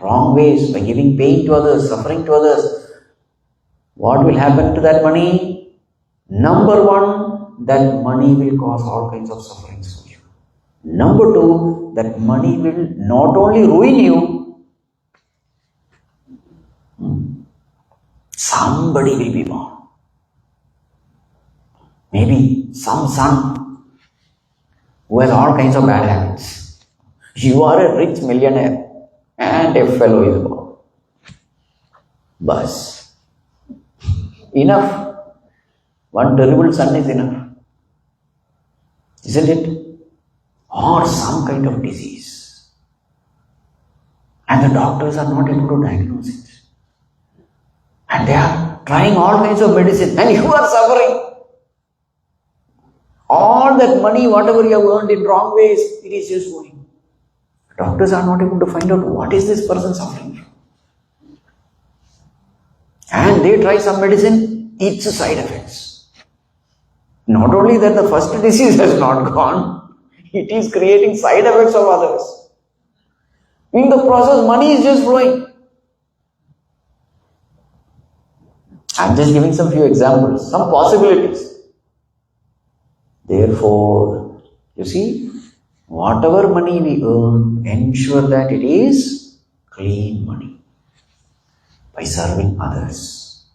wrong ways, by giving pain to others, suffering to others. What will happen to that money? Number one, that money will cause all kinds of sufferings for you. Number two, that money will not only ruin you, somebody will be born. Maybe some son who has all kinds of bad habits. You are a rich millionaire and a fellow is born. Bas. Enough. One terrible son is enough. Isn't it? Or some kind of disease. And the doctors are not able to diagnose it. And they are trying all kinds of medicine and you are suffering. All that money, whatever you have earned in wrong ways, it is just going. Doctors are not able to find out what is this person suffering from. And they try some medicine, its side effects. Not only that the first disease has not gone, it is creating side effects of others. In the process, money is just flowing. I am just giving some few examples, some possibilities. Therefore, you see, whatever money we earn, ensure that it is clean money by serving others.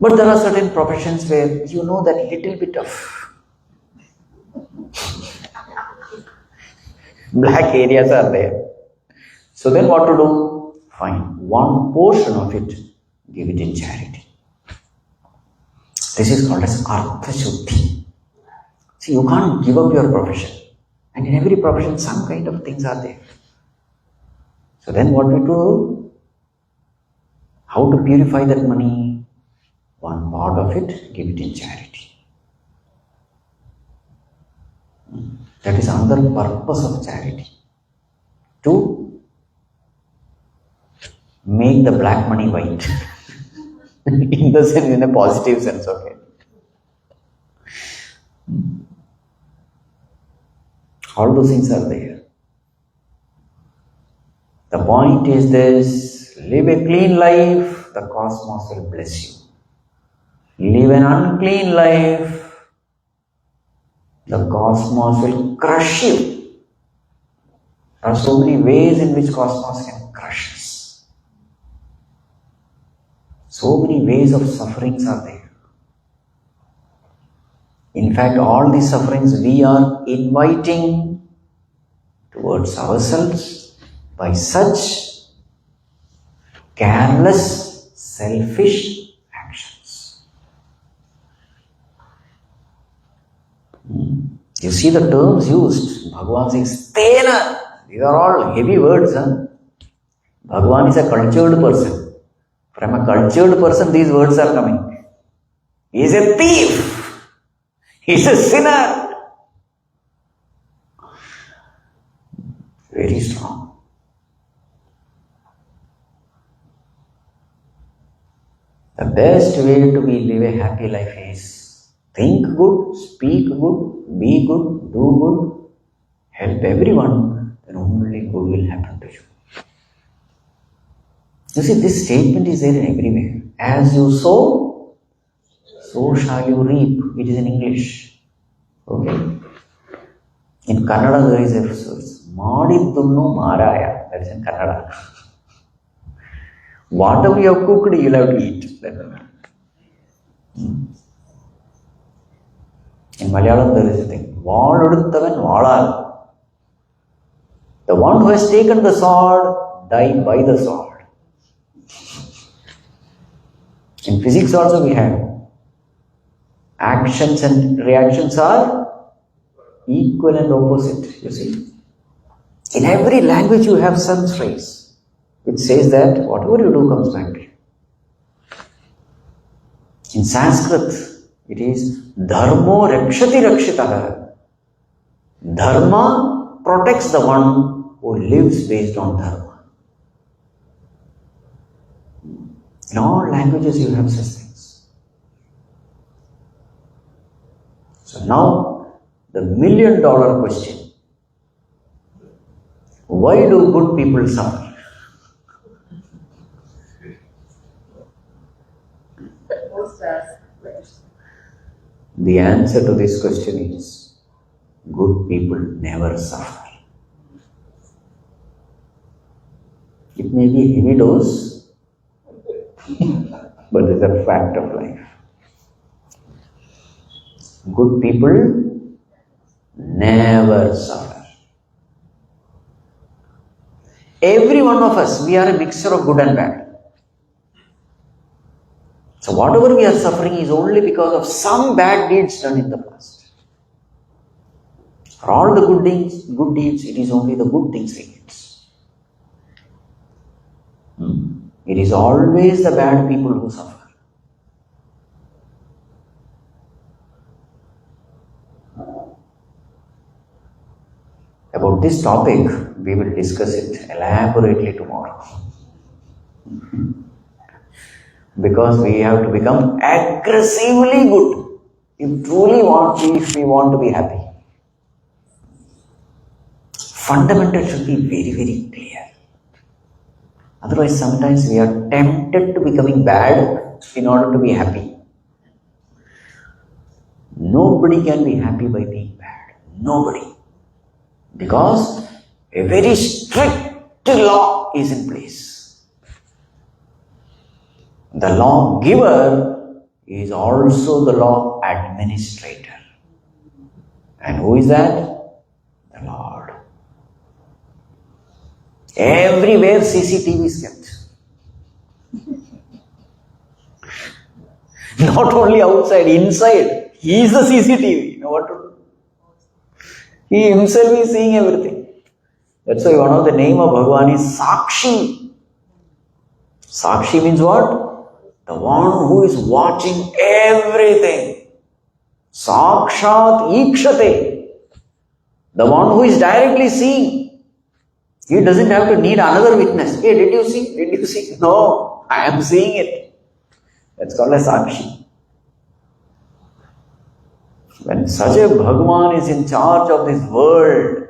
But there are certain professions where you know that little bit of black areas are there. So then what to do? Fine, one portion of it, give it in charity. This is called as Artha Shuddhi. See, you can't give up your profession. And in every profession, some kind of things are there. So then what we do? How to purify that money? One part of it, give it in charity. That is another purpose of charity. To make the black money white. In the sense, in a positive sense, okay. All those things are there. The point is this: live a clean life, the cosmos will bless you. Live an unclean life, the cosmos will crush you. There are so many ways in which cosmos can crush us. So many ways of sufferings are there. In fact, all these sufferings we are inviting towards ourselves by such careless, selfish actions. You see the terms used. Bhagavan says, Tena. These are all heavy words. Bhagavan is a cultured person. From a cultured person, these words are coming. He is a thief. He is a sinner. Very strong. The best way to live a happy life is think good, speak good, be good, do good, help everyone, then only good will happen to you. You see, this statement is there everywhere. As you sow, so shall you reap. It is in English. Okay? In Kannada there is a verse. Madidunnu maraya. That is in Kannada. Whatever you have cooked, you will have to eat. In Malayalam there is a thing. Vaaduduthavan vaadal. The one who has taken the sword, die by the sword. In physics also we have actions and reactions are equal and opposite, you see. In every language you have some phrase which says that whatever you do comes back to you. In Sanskrit it is Dharmo rakshati rakshitaha. Dharma protects the one who lives based on dharma. In all languages you have such things. So now, the $1 million question. Why do good people suffer? The answer to this question is, good people never suffer. It may be a heavy dose, but it's a fact of life. Good people never suffer. Every one of us, we are a mixture of good and bad. So whatever we are suffering is only because of some bad deeds done in the past. For all the good deeds, it is only the good things we get. It is always the bad people who suffer. About this topic, we will discuss it elaborately tomorrow. Because we have to become aggressively good if we want to be happy. Fundamental should be very, very clear. Otherwise, sometimes we are tempted to becoming bad in order to be happy. Nobody can be happy by being bad. Nobody. Because a very strict law is in place. The law giver is also the law administrator. And who is that? The Lord. Everywhere CCTV is kept. Not only outside, inside. He is the CCTV. You know what to do? He himself is seeing everything. That's why one of the name of Bhagavan is Sakshi. Sakshi means what? The one who is watching everything. Sakshat Ikshate. The one who is directly seeing. He doesn't have to need another witness. Hey, did you see? Did you see? No, I am seeing it. That's called a Sakshi. When such a Bhagavan is in charge of this world,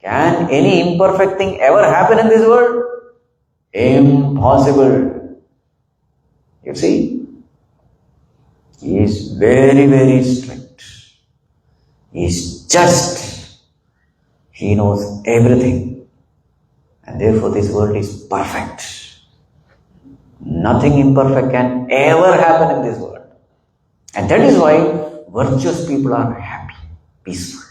can any imperfect thing ever happen in this world? Impossible. You see, he is very, very strict. He is just. He knows everything. And therefore this world is perfect. Nothing imperfect can ever happen in this world. And that is why virtuous people are happy, peaceful.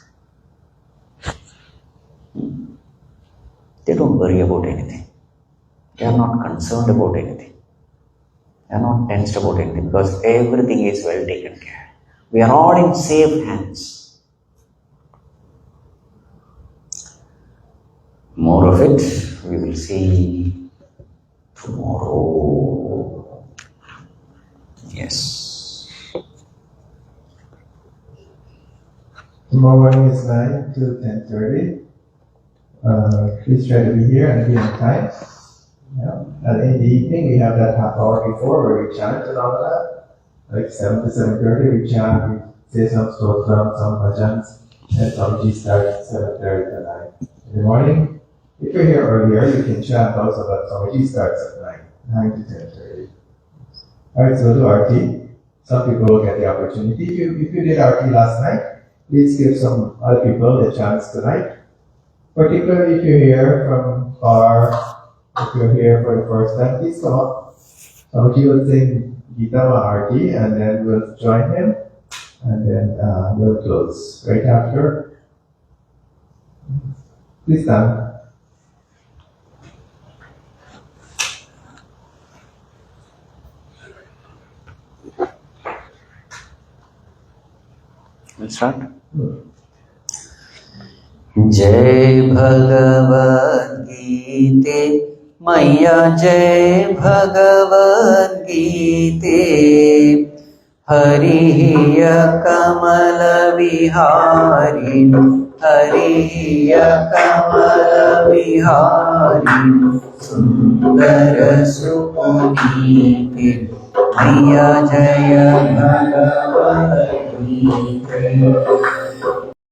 They don't worry about anything. They are not concerned about anything. They are not tensed about anything because everything is well taken care. We are all in safe hands. More of it we will see tomorrow. Yes. Tomorrow morning is 9 to 10:30. Please try to be here and be on time. Yeah. And in the evening, we have that half hour before where we chant and all that. Like 7 to 7:30, we chant, we say some stotram, some bhajans, and Swamiji starts 7:30 to 9. In the morning, if you're here earlier, you can chant also, but Swamiji starts at 9 to 10:30. Alright, so we'll do Aarti. Some people will get the opportunity. If you did Aarti last night, please give some other people the chance tonight. Particularly if you're here from far, if you're here for the first time, please come up. Swamiji will sing Gita Aarti and then we'll join him and then we'll close right after. Please stand. We'll start. जय भगवद गीते मैया जय भगवद गीते हरिय कमल विहारी हरिय कमल विहारी सुंदर सुपुनीते मैया जय भगवद गीते